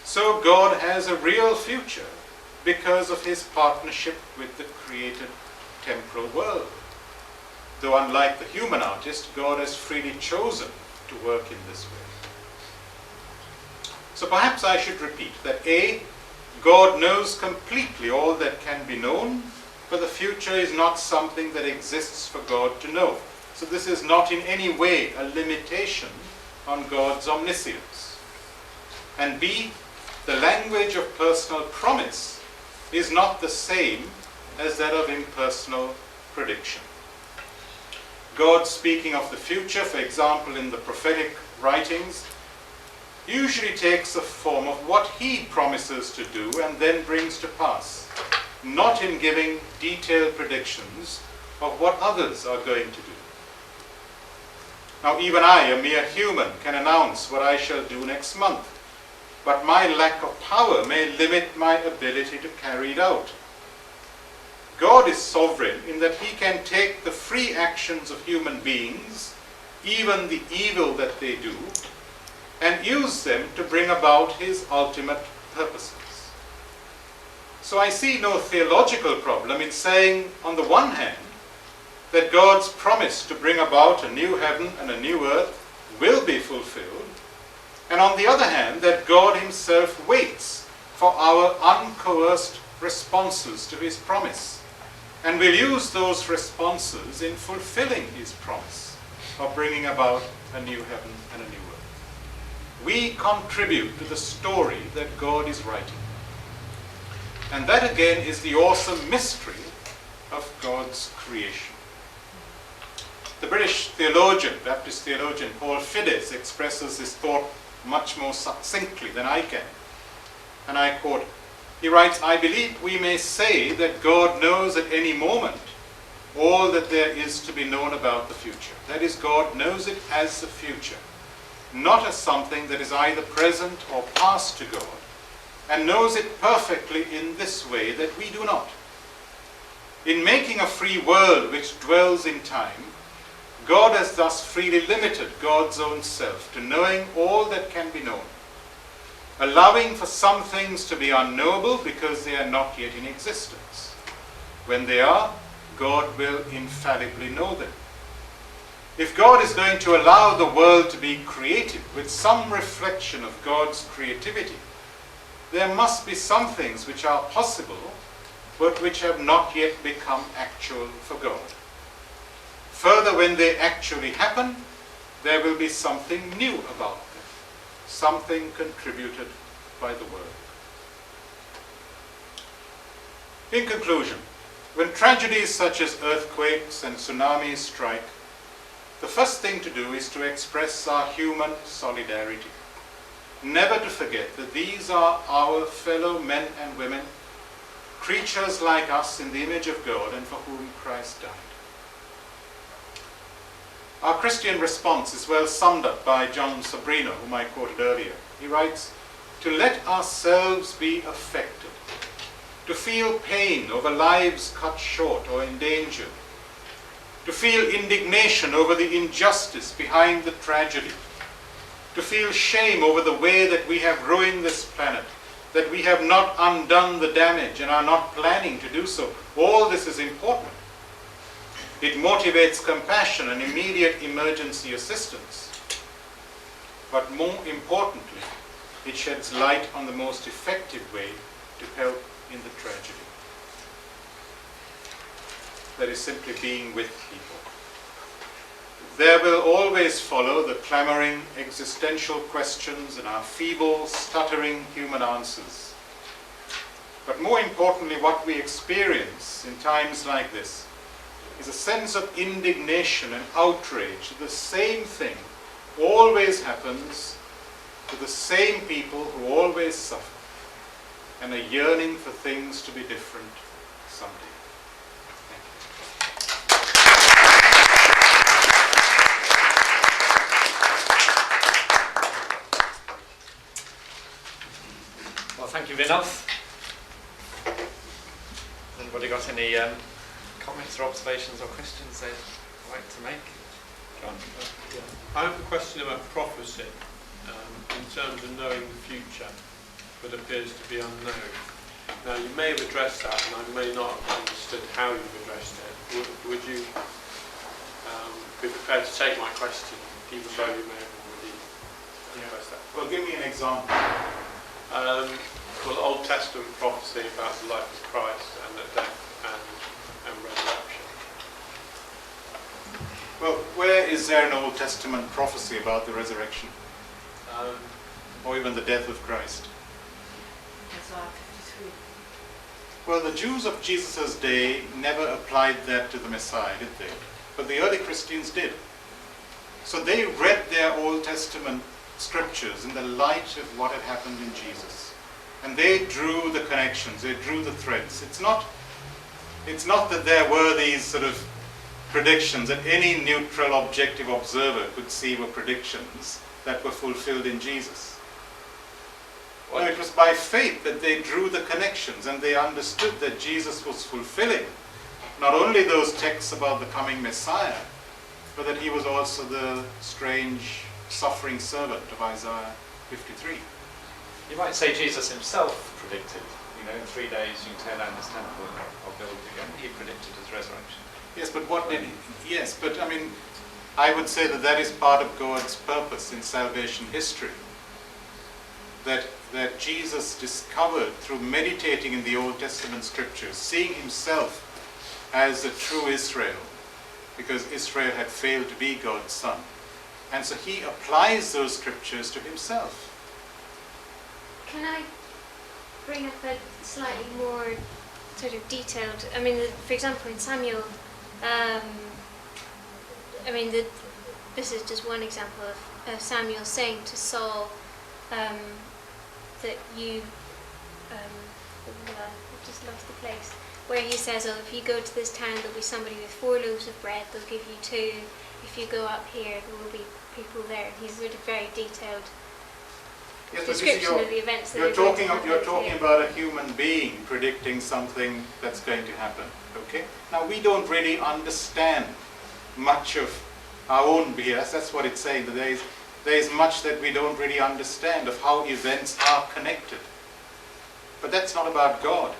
So God has a real future because of his partnership with the created temporal world. Though unlike the human artist, God has freely chosen to work in this way. So perhaps I should repeat that A, God knows completely all that can be known, but the future is not something that exists for God to know. So this is not in any way a limitation on God's omniscience. And B, the language of personal promise is not the same as that of impersonal prediction. God speaking of the future, for example, in the prophetic writings, usually takes the form of what he promises to do and then brings to pass, not in giving detailed predictions of what others are going to do. Now, even I, a mere human, can announce what I shall do next month, but my lack of power may limit my ability to carry it out. God is sovereign in that he can take the free actions of human beings, even the evil that they do, and use them to bring about his ultimate purposes. So I see no theological problem in saying, on the one hand, that God's promise to bring about a new heaven and a new earth will be fulfilled, and on the other hand, that God himself waits for our uncoerced responses to his promise, and will use those responses in fulfilling his promise of bringing about a new heaven and a new earth. We contribute to the story that God is writing. And that again is the awesome mystery of God's creation. The British theologian, Baptist theologian Paul Fides expresses this thought much more succinctly than I can. And I quote, he writes, "I believe we may say that God knows at any moment all that there is to be known about the future." That is, God knows it as the future, not as something that is either present or past to God, and knows it perfectly in this way that we do not. In making a free world which dwells in time, God has thus freely limited God's own self to knowing all that can be known, allowing for some things to be unknowable because they are not yet in existence. When they are, God will infallibly know them. If God is going to allow the world to be created with some reflection of God's creativity, there must be some things which are possible, but which have not yet become actual for God. Further, when they actually happen, there will be something new about them, something contributed by the world. In conclusion, when tragedies such as earthquakes and tsunamis strike, the first thing to do is to express our human solidarity. Never to forget that these are our fellow men and women, creatures like us in the image of God and for whom Christ died. Our Christian response is well summed up by John Sobrino, whom I quoted earlier. He writes, "To let ourselves be affected, to feel pain over lives cut short or endangered, to feel indignation over the injustice behind the tragedy, to feel shame over the way that we have ruined this planet, that we have not undone the damage and are not planning to do so. All this is important. It motivates compassion and immediate emergency assistance. But more importantly, it sheds light on the most effective way to help in the tragedy. That is simply being with people. There will always follow the clamoring existential questions and our feeble, stuttering human answers. But more importantly, what we experience in times like this is a sense of indignation and outrage. The same thing always happens to the same people who always suffer, and a yearning for things to be different someday. Well, thank you, Vinoth. Anybody got any comments or observations or questions they'd like to make? John? Yeah. I have a question about prophecy in terms of knowing the future, but appears to be unknown. Now, you may have addressed that, and I may not have understood how you've addressed it. Would you be prepared to take my question, even though you may have already addressed that? Well, give me an example. Well, Old Testament prophecy about the life of Christ and the death and resurrection. Well, where is there an Old Testament prophecy about the resurrection? Or even the death of Christ? Isaiah 53. Well, the Jews of Jesus' day never applied that to the Messiah, did they? But the early Christians did. So they read their Old Testament scriptures in the light of what had happened in Jesus. And they drew the connections, they drew the threads. It's not that there were these sort of predictions that any neutral objective observer could see were predictions that were fulfilled in Jesus. No, it was by faith that they drew the connections and they understood that Jesus was fulfilling not only those texts about the coming Messiah, but that he was also the strange suffering servant of Isaiah 53. You might say Jesus himself predicted, in 3 days you can tear down this temple and I'll build it again. He predicted his resurrection. Yes, but what did he? Yes, but I would say that is part of God's purpose in salvation history. That Jesus discovered through meditating in the Old Testament scriptures, seeing himself as the true Israel, because Israel had failed to be God's son. And so he applies those scriptures to himself. Can I bring up a slightly more sort of detailed, for example, in Samuel, this is just one example of Samuel saying to Saul that I've just lost the place, where he says, if you go to this town, there'll be somebody with 4 loaves of bread, they'll give you 2. If you go up here, there will be people there. He's sort of very detailed description of the events that you're talking about a human being predicting something that's going to happen. Okay? Now we don't really understand much of our own behavior. That's what it's saying. That there is much that we don't really understand of how events are connected. But that's not about God.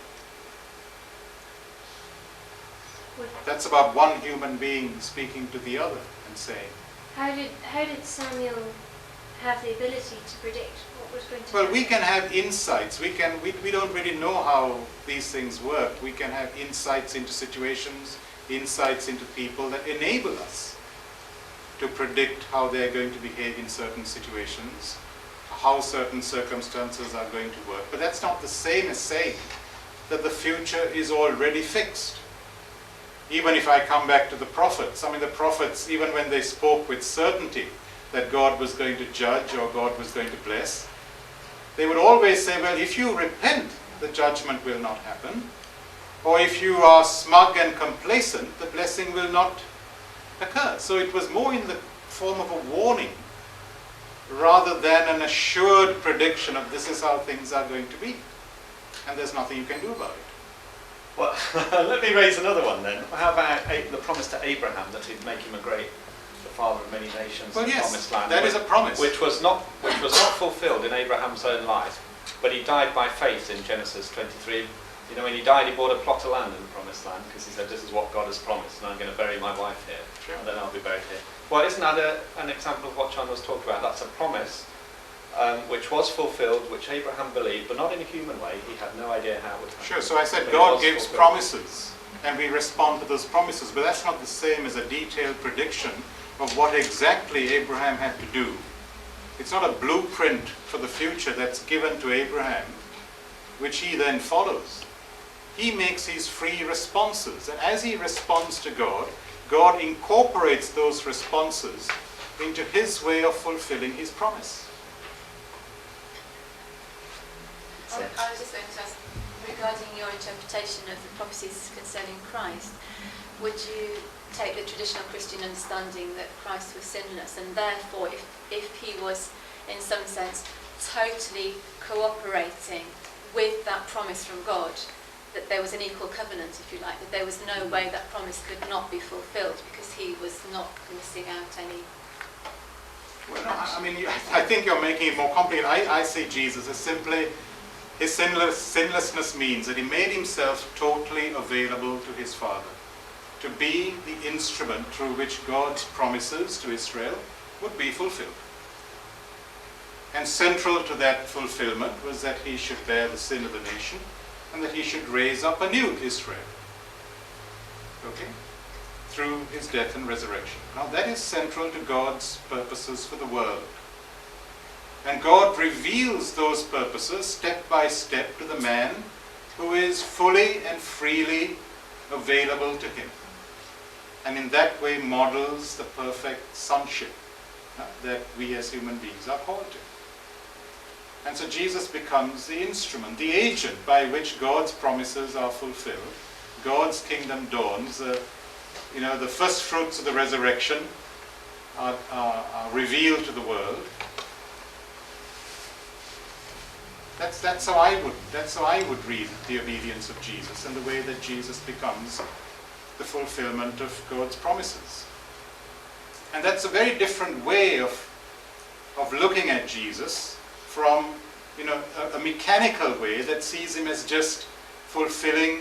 That's about one human being speaking to the other and saying. How did Samuel have the ability to predict what was going to Well, happen? we can have insights. We don't really know how these things work. We can have insights into situations, insights into people that enable us to predict how they're going to behave in certain situations, how certain circumstances are going to work. But that's not the same as saying that the future is already fixed. Even if I come back to the prophets, the prophets, even when they spoke with certainty that God was going to judge or God was going to bless, they would always say, well, if you repent, the judgment will not happen. Or if you are smug and complacent, the blessing will not occur. So it was more in the form of a warning rather than an assured prediction of this is how things are going to be. And there's nothing you can do about it. Well, let me raise another one then. How about the promise to Abraham that he'd make him the father of many nations in the promised land? That is a promise. Which was not fulfilled in Abraham's own life, but he died by faith in Genesis 23. When he died, he bought a plot of land in the promised land because he said, this is what God has promised, and I'm going to bury my wife here, Sure. and then I'll be buried here. Well, isn't that an example of what John was talking about? That's a promise which was fulfilled, which Abraham believed, but not in a human way. He had no idea how it would happen. Sure, so I said But God it was gives fulfilled. promises, and we respond to those promises, but that's not the same as a detailed prediction of what exactly Abraham had to do. It's not a blueprint for the future that's given to Abraham, which he then follows. He makes his free responses, and as he responds to God, God incorporates those responses into his way of fulfilling his promise. I was just going to ask, regarding your interpretation of the prophecies concerning Christ, would you take the traditional Christian understanding that Christ was sinless, and therefore if he was in some sense totally cooperating with that promise from God, that there was an equal covenant, if you like, that there was no way that promise could not be fulfilled because he was not missing out any. Well, I think you're making it more complicated. I see Jesus as simply, his sinlessness means that he made himself totally available to his Father, to be the instrument through which God's promises to Israel would be fulfilled. And central to that fulfillment was that he should bear the sin of the nation and that he should raise up a new Israel. Okay? Through his death and resurrection. Now that is central to God's purposes for the world. And God reveals those purposes step by step to the man who is fully and freely available to him. And in that way models the perfect sonship that we as human beings are called to. And so Jesus becomes the instrument, the agent by which God's promises are fulfilled. God's kingdom dawns. The first fruits of the resurrection are revealed to the world. That's how I would read the obedience of Jesus and the way that Jesus becomes the fulfillment of God's promises. And that's a very different way of looking at Jesus from a mechanical way that sees him as just fulfilling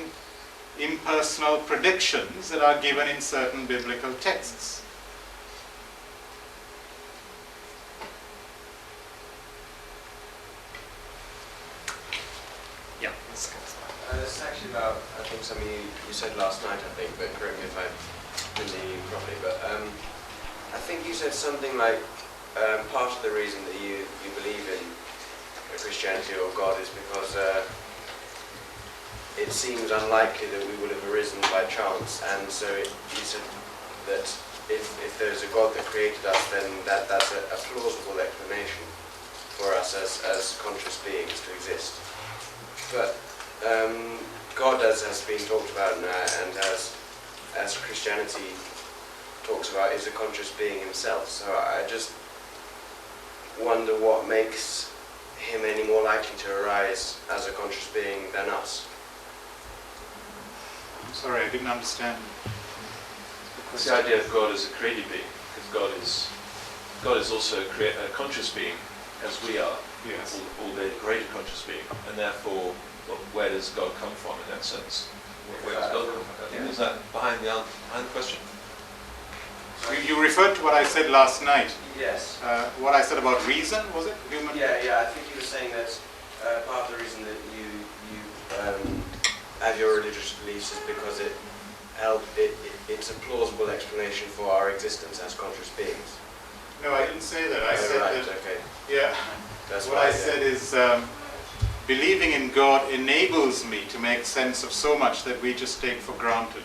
impersonal predictions that are given in certain biblical texts. Yeah, let's go. This is actually about, I think, something you said last night, I think, but correct me if I didn't hear you properly. But I think you said something like part of the reason that you believe in Christianity or God is because it seems unlikely that we would have arisen by chance, and so you said that if there's a God that created us, then that's a plausible explanation for us as conscious beings to exist. But God, as has been talked about and as Christianity talks about, is a conscious being himself. So I just wonder what makes him any more likely to arise as a conscious being than us. I'm sorry, I didn't understand. It's the idea of God as a created being, because God is also a conscious being, as we are. Yes. Albeit a greater conscious being, and therefore, where does God come from in that sense? Where does God come from? Is that behind the question? You referred to what I said last night. Yes. What I said about reason, was it? Human. Yeah. I think you were saying that part of the reason that you have your religious beliefs is because it's a plausible explanation for our existence as conscious beings. No, I didn't say that. I said right, that. Okay. Yeah. That's what I said is believing in God enables me to make sense of so much that we just take for granted.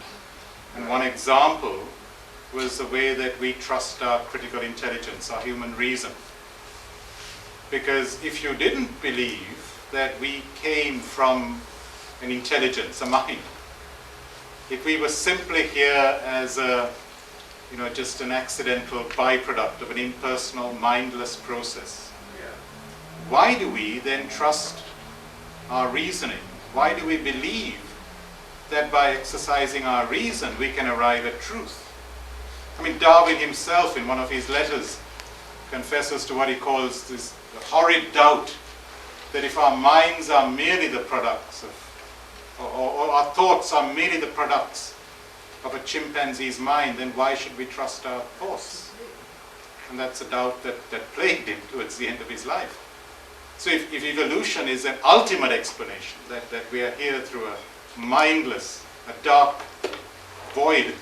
And one example was the way that we trust our critical intelligence, our human reason. Because if you didn't believe that we came from an intelligence, a mind, if we were simply here as just an accidental byproduct of an impersonal, mindless process, why do we then trust our reasoning? Why do we believe that by exercising our reason we can arrive at truth? I mean, Darwin himself in one of his letters confesses to what he calls this horrid doubt that if our minds are merely the products of, or our thoughts are merely the products of a chimpanzee's mind, then why should we trust our thoughts? And that's a doubt that plagued him towards the end of his life. So if evolution is an ultimate explanation, that we are here through a mindless, a dark void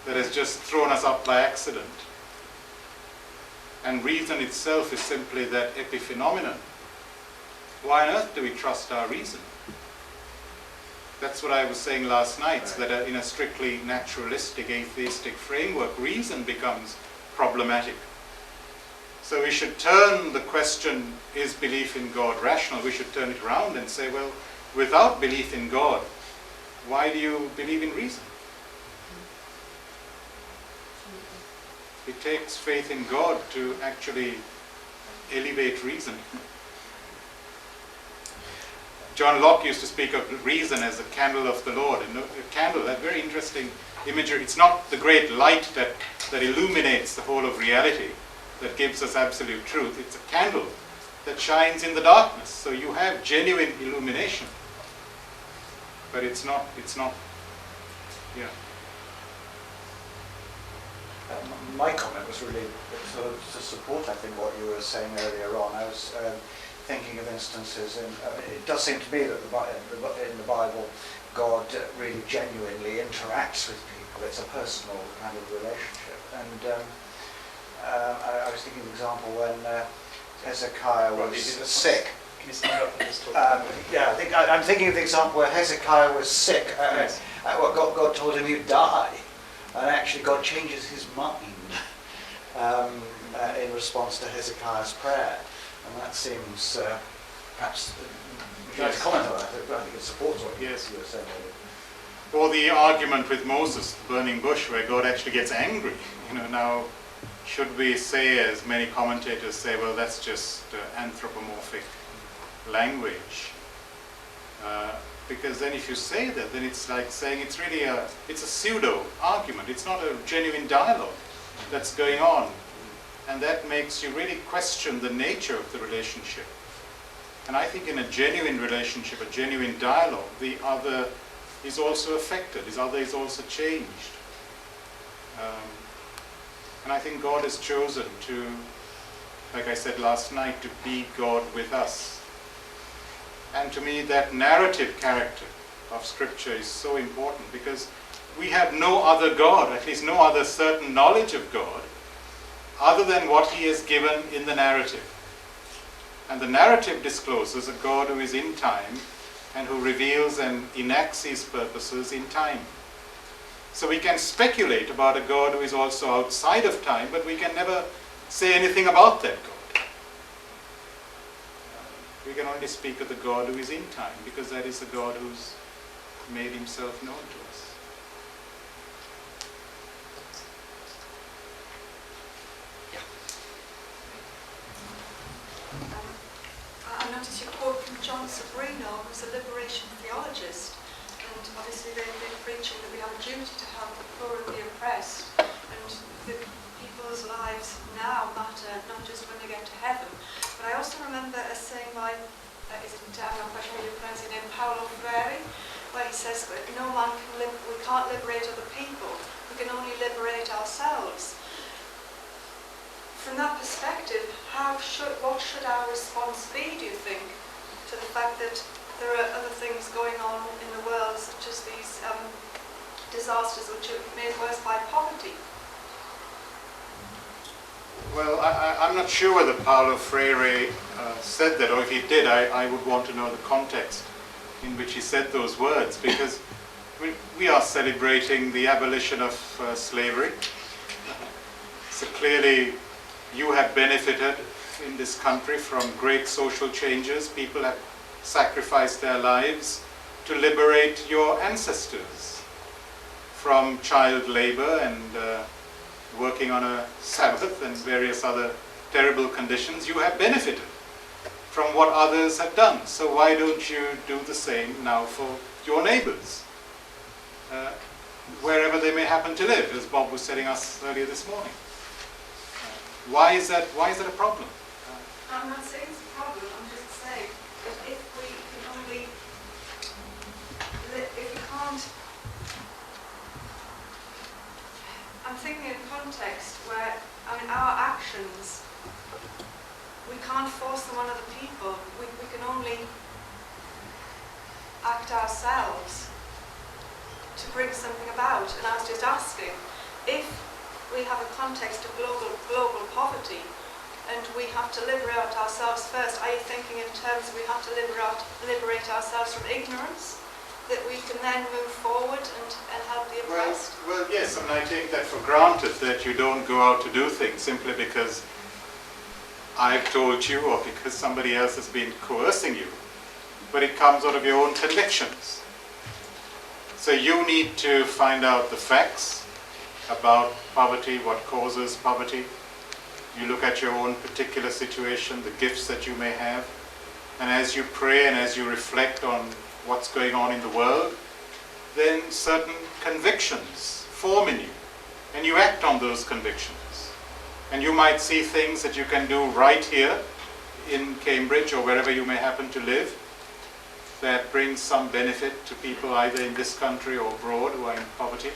that has just thrown us up by accident, and reason itself is simply that epiphenomenon, why on earth do we trust our reason? That's what I was saying last night, that in a strictly naturalistic, atheistic framework, reason becomes problematic. So we should turn the question, is belief in God rational? We should turn it around and say, well, without belief in God, why do you believe in reason? It takes faith in God to actually elevate reason. John Locke used to speak of reason as a candle of the Lord. And a candle, that very interesting imagery. It's not the great light that illuminates the whole of reality, that gives us absolute truth. It's a candle that shines in the darkness. So you have genuine illumination. But it's not, yeah. My comment was really sort of to support, I think, what you were saying earlier on. I was thinking of instances, and it does seem to me that in the Bible, God really genuinely interacts with people. It's a personal kind of relationship. And I was thinking of an example when Hezekiah was sick. Can you stand up and just talk? I'm thinking of the example where Hezekiah was sick. Yes. God told him he'd die. And actually God changes his mind. in response to Hezekiah's prayer. And that seems perhaps, would you like to comment on that? I think it supports what you were saying earlier. Or the argument with Moses, the burning bush, where God actually gets angry. Now, should we say, as many commentators say, well, that's just anthropomorphic language? Because then if you say that, then it's like saying it's really it's a pseudo argument. It's not a genuine dialogue that's going on. And that makes you really question the nature of the relationship. And I think in a genuine relationship, a genuine dialogue, the other is also affected, his other is also changed. And I think God has chosen to, like I said last night, to be God with us. And to me, that narrative character of Scripture is so important, because we have no other God, at least no other certain knowledge of God, other than what he has given in the narrative. And the narrative discloses a God who is in time and who reveals and enacts his purposes in time. So we can speculate about a God who is also outside of time, but we can never say anything about that God. We can only speak of the God who is in time, because that is the God who's made himself known to us. I noticed you quote from John Sobrino, who's a liberation theologist, and obviously they've been preaching that we have a duty to help the poor and the oppressed, and that people's lives now matter, not just when they get to heaven. But I also remember a saying by, I'm not quite sure how you pronounce his name, Paulo Freire, where he says that no man can we can't liberate other people, we can only liberate ourselves. From that perspective, what should our response be, do you think, to the fact that there are other things going on in the world, such as these disasters which are made worse by poverty? Well, I'm not sure whether Paulo Freire said that, or if he did, I would want to know the context in which he said those words, because we are celebrating the abolition of slavery. So clearly you have benefited in this country from great social changes. People have sacrificed their lives to liberate your ancestors from child labor and working on a Sabbath and various other terrible conditions. You have benefited from what others have done. So why don't you do the same now for your neighbors, wherever they may happen to live, as Bob was telling us earlier this morning? Why is that a problem? I'm not saying it's a problem, I'm just saying that if we can only, if we can't, I'm thinking in context where, our actions, we can't force them on other people, we can only act ourselves to bring something about. And I was just asking, if we have a context of global poverty, and we have to liberate ourselves first. Are you thinking in terms we have to liberate ourselves from ignorance, that we can then move forward and help the oppressed? Well, yes, and I take that for granted, that you don't go out to do things simply because I've told you or because somebody else has been coercing you, but it comes out of your own convictions. So you need to find out the facts about poverty, what causes poverty. You look at your own particular situation, the gifts that you may have, and as you pray and as you reflect on what's going on in the world, then certain convictions form in you, and you act on those convictions. And you might see things that you can do right here in Cambridge or wherever you may happen to live that brings some benefit to people either in this country or abroad who are in poverty.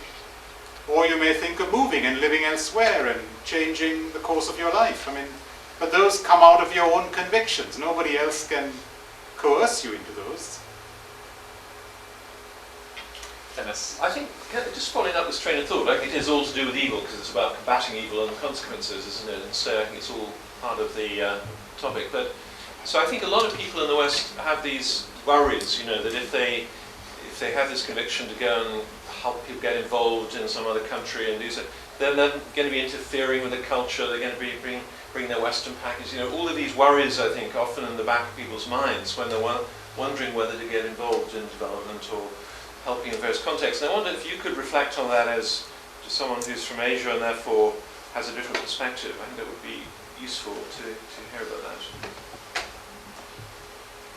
Or you may think of moving and living elsewhere and changing the course of your life. But those come out of your own convictions. Nobody else can coerce you into those. Dennis? I think, just following up this train of thought, I think it is all to do with evil, because it's about combating evil and the consequences, isn't it? And so I think it's all part of the topic. But so I think a lot of people in the West have these worries, that if they have this conviction to go and help people get involved in some other country and do so, they're then going to be interfering with the culture, they're going to be bring their Western package. You know, all of these worries, I think, often in the back of people's minds when they're wondering whether to get involved in development or helping in various contexts. And I wonder if you could reflect on that as just someone who's from Asia and therefore has a different perspective. I think that would be useful to hear about that.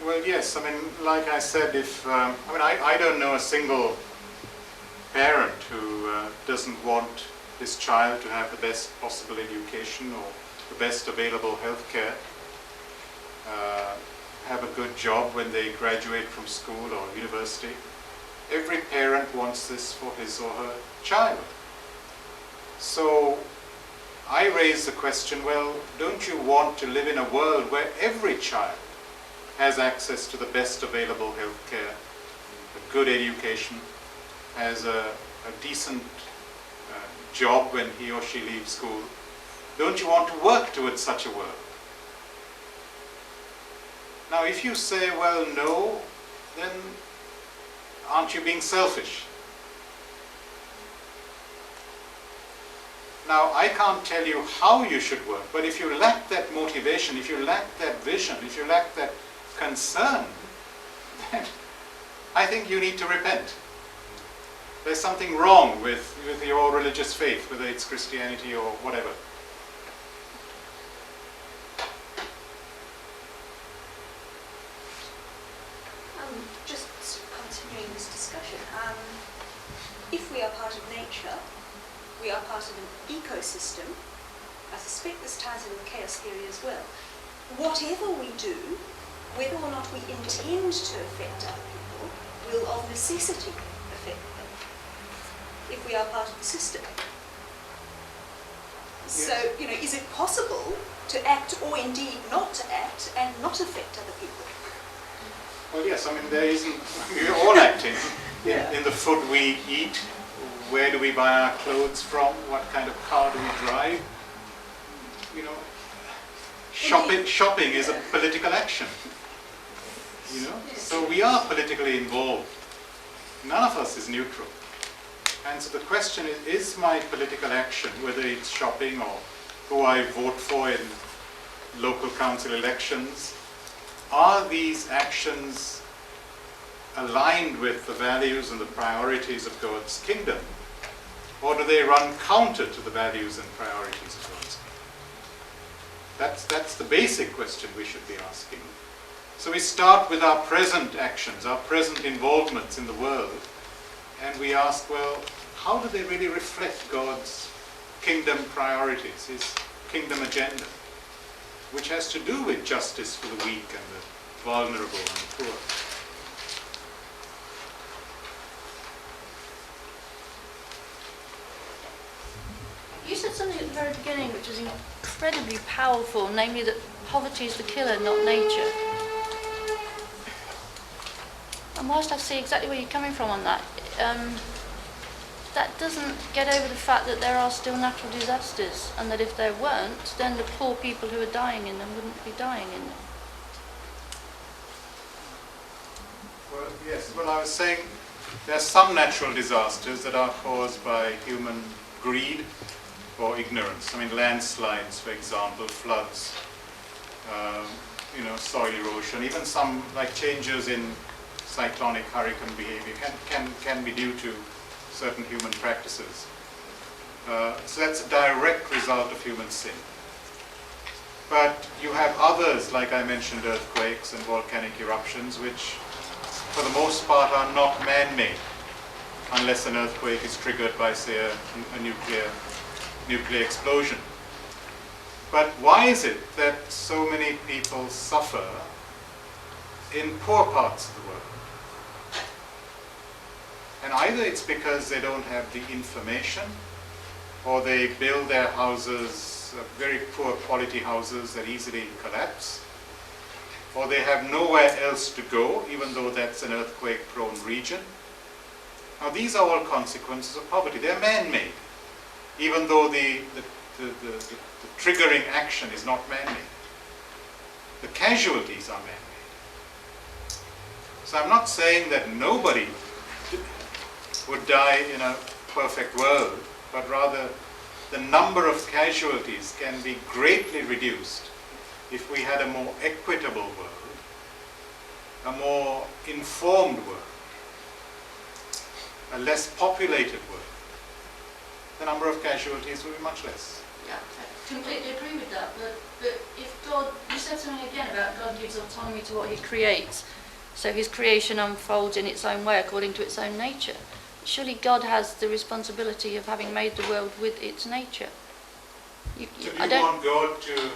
Well, yes. I mean, like I said, I don't know a single parent who doesn't want his child to have the best possible education or the best available healthcare, have a good job when they graduate from school or university. Every parent wants this for his or her child. So I raise the question, well, don't you want to live in a world where every child has access to the best available healthcare, a good education, has a decent job when he or she leaves school? Don't you want to work towards such a world? Now, if you say, well, no, then aren't you being selfish? Now, I can't tell you how you should work, but if you lack that motivation, if you lack that vision, if you lack that concern, then I think you need to repent. There's something wrong with your religious faith, whether it's Christianity or whatever. Just continuing this discussion, if we are part of nature, we are part of an ecosystem. I suspect this ties in with chaos theory as well. Whatever we do, whether or not we intend to affect other people, will of necessity affect them, if we are part of the system. Yes. So, is it possible to act or indeed not to act and not affect other people? Well, yes, I mean, we're all acting Yeah. in the food we eat. Where do we buy our clothes from? What kind of car do we drive? Shopping is a political action. So we are politically involved. None of us is neutral. And so the question is my political action, whether it's shopping or who I vote for in local council elections, are these actions aligned with the values and the priorities of God's kingdom? Or do they run counter to the values and priorities of God's kingdom? That's the basic question we should be asking. So we start with our present actions, our present involvements in the world, and we ask, well, how do they really reflect God's kingdom priorities, his kingdom agenda, which has to do with justice for the weak and the vulnerable and the poor? You said something at the very beginning which is incredibly powerful, namely that poverty is the killer, not nature. And whilst I see exactly where you're coming from on that, that doesn't get over the fact that there are still natural disasters, and that if there weren't, then the poor people who are dying in them wouldn't be dying in them. Well, yes. Well, I was saying there are some natural disasters that are caused by human greed or ignorance. I mean, landslides, for example, floods, soil erosion, even some like changes in cyclonic hurricane behavior can be due to certain human practices. So that's a direct result of human sin. But you have others, like I mentioned, earthquakes and volcanic eruptions, which for the most part are not man-made, unless an earthquake is triggered by, say, a nuclear explosion. But why is it that so many people suffer in poor parts of the world? And either it's because they don't have the information, or they build their houses, very poor quality houses that easily collapse, or they have nowhere else to go, even though that's an earthquake-prone region. Now these are all consequences of poverty. They're man-made, even though the triggering action is not man-made. The casualties are man-made. So I'm not saying that nobody would die in a perfect world, but rather the number of casualties can be greatly reduced if we had a more equitable world, a more informed world, a less populated world. The number of casualties will be much less. Yeah, I completely agree with that, but if God, you said something again about God gives autonomy to what he creates, so his creation unfolds in its own way according to its own nature. Surely God has the responsibility of having made the world with its nature. So do you want God to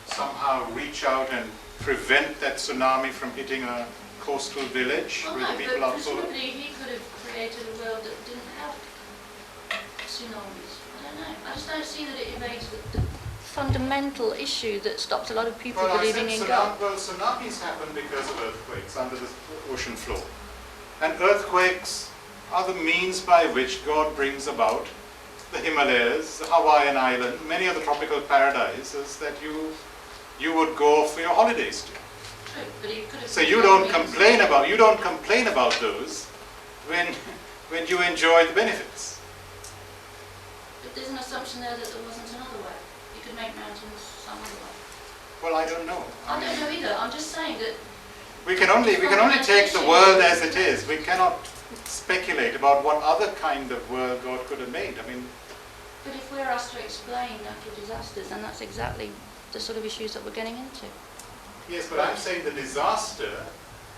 somehow reach out and prevent that tsunami from hitting a coastal village Well, where no, the people but are full? presumably he could have created a world that didn't have tsunamis. I don't know. I just don't see that it evades the fundamental issue that stops a lot of people believing in God. Well, tsunamis happen because of earthquakes under the ocean floor. And earthquakes are the means by which God brings about the Himalayas, the Hawaiian island, many other tropical paradises that you would go for your holidays to. True, but he could have So you don't complain about those when you enjoy the benefits. But there's an assumption there that there wasn't another way. You could make mountains some other way. Well, I don't know. I don't know either. I'm just saying that We can only take the world as it is. We cannot speculate about what other kind of world God could have made. I mean, but if we're asked to explain natural disasters, then that's exactly the sort of issues that we're getting into. yes, but I'm saying the disaster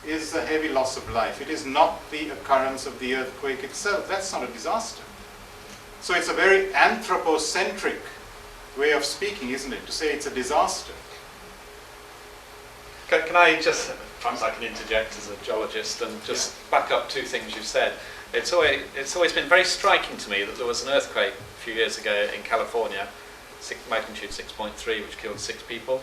is a heavy loss of life. It is not the occurrence of the earthquake itself. That's not a disaster. So it's a very anthropocentric way of speaking, isn't it, to say it's a disaster? Can I just, perhaps I can interject as a geologist and just back up two things you've said. It's always been very striking to me that there was an earthquake a few years ago in California, magnitude 6.3, which killed 6 people.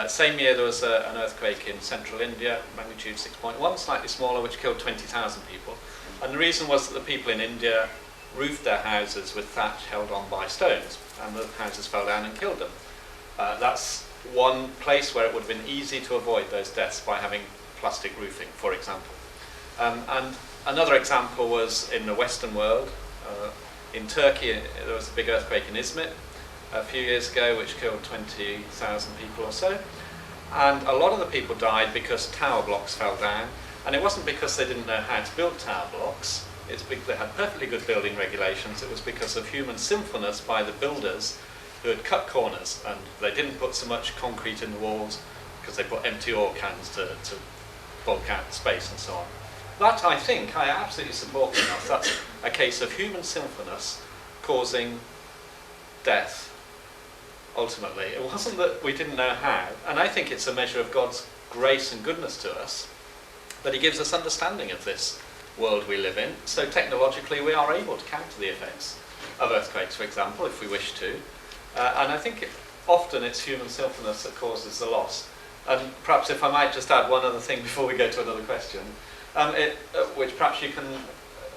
Same year there was an earthquake in central India, magnitude 6.1, slightly smaller, which killed 20,000 people. And the reason was that the people in India roofed their houses with thatch held on by stones, and the houses fell down and killed them. That's one place where it would have been easy to avoid those deaths by having plastic roofing, for example. And another example was in the Western world. In Turkey, there was a big earthquake in Izmit a few years ago, which killed 20,000 people or so. And a lot of the people died because tower blocks fell down. And it wasn't because they didn't know how to build tower blocks. It's because they had perfectly good building regulations. It was because of human sinfulness by the builders who had cut corners, and they didn't put so much concrete in the walls because they put empty oil cans to bulk out the space and so on. That, I think, I absolutely support enough. That's a case of human sinfulness causing death, ultimately. It wasn't that we didn't know how, and I think it's a measure of God's grace and goodness to us that he gives us understanding of this world we live in. So technologically we are able to counter the effects of earthquakes, for example, if we wish to. And I think often it's human sinfulness that causes the loss. And perhaps if I might just add one other thing before we go to another question, which perhaps you can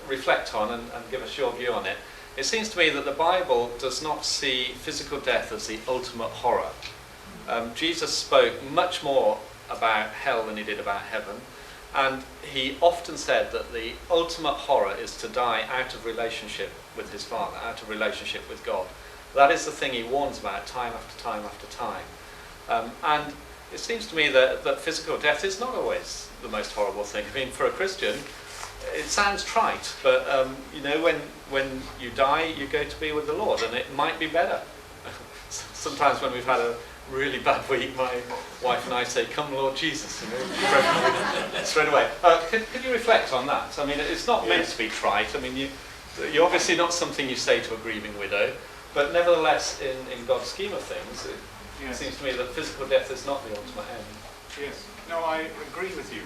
reflect on and give us your view on it. It seems to me that the Bible does not see physical death as the ultimate horror. Jesus spoke much more about hell than he did about heaven. And he often said that the ultimate horror is to die out of relationship with his Father, out of relationship with God. That is the thing he warns about time after time after time. And it seems to me that physical death is not always the most horrible thing. I mean, for a Christian, it sounds trite, but when you die, you go to be with the Lord, and it might be better. Sometimes when we've had a really bad week, my wife and I say, "Come, Lord Jesus," straight away. Can you reflect on that? I mean, it's not meant to be trite. I mean, you're obviously not something you say to a grieving widow, but nevertheless, in God's scheme of things, it seems to me that physical death is not the ultimate end. Yes. No, I agree with you.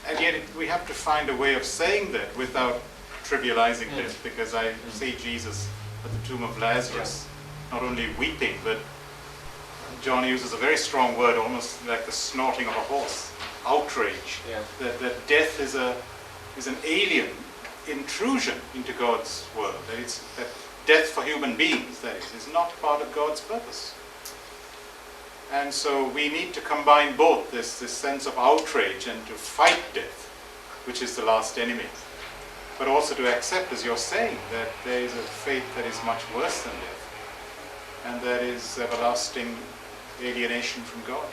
And yet we have to find a way of saying that without trivializing death, because I see Jesus at the tomb of Lazarus, not only weeping, but John uses a very strong word, almost like the snorting of a horse, outrage. Yeah. That death is an alien intrusion into God's world. That death for human beings, that is not part of God's purpose. And so we need to combine both this sense of outrage and to fight death, which is the last enemy. but also to accept, as you're saying, that there is a fate that is much worse than death, and that is everlasting alienation from God.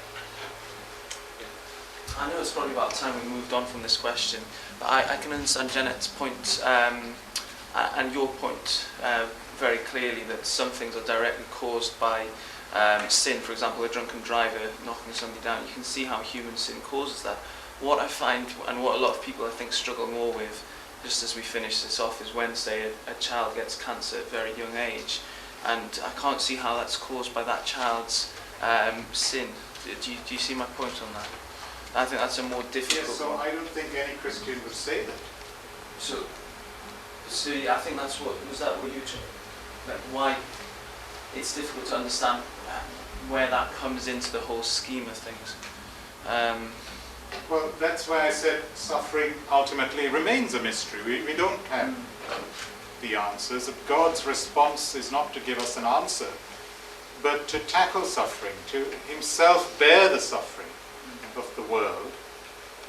I know it's probably about time we moved on from this question, but I can understand Janet's point and your point very clearly, that some things are directly caused by sin. For example, a drunken driver knocking somebody down. You can see how human sin causes that. What I find, and what a lot of people I think struggle more with, just as we finish this off, is Wednesday, a child gets cancer at a very young age, and I can't see how that's caused by that child's sin. Do you see my point on that? I think that's a more difficult Yes, so one. I don't think any Christian would say that. So, see, I think that's what, was that what you took? Like why it's difficult to understand where that comes into the whole scheme of things. Well, that's why I said suffering ultimately remains a mystery. We don't have the answers. God's response is not to give us an answer, but to tackle suffering, to himself bear the suffering of the world,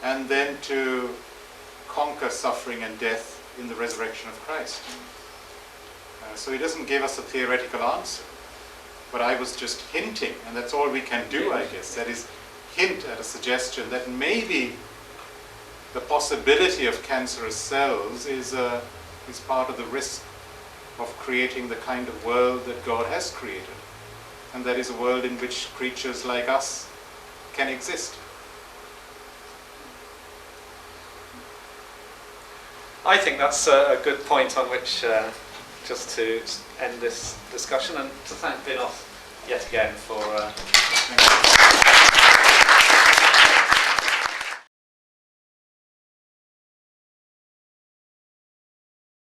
and then to conquer suffering and death in the resurrection of Christ. So he doesn't give us a theoretical answer, but I was just hinting, and that's all we can do, I guess. That is, hint at a suggestion that maybe the possibility of cancerous cells is part of the risk of creating the kind of world that God has created, and that is a world in which creatures like us can exist. I think that's a good point on which just to end this discussion, and to thank Vinoth yet again for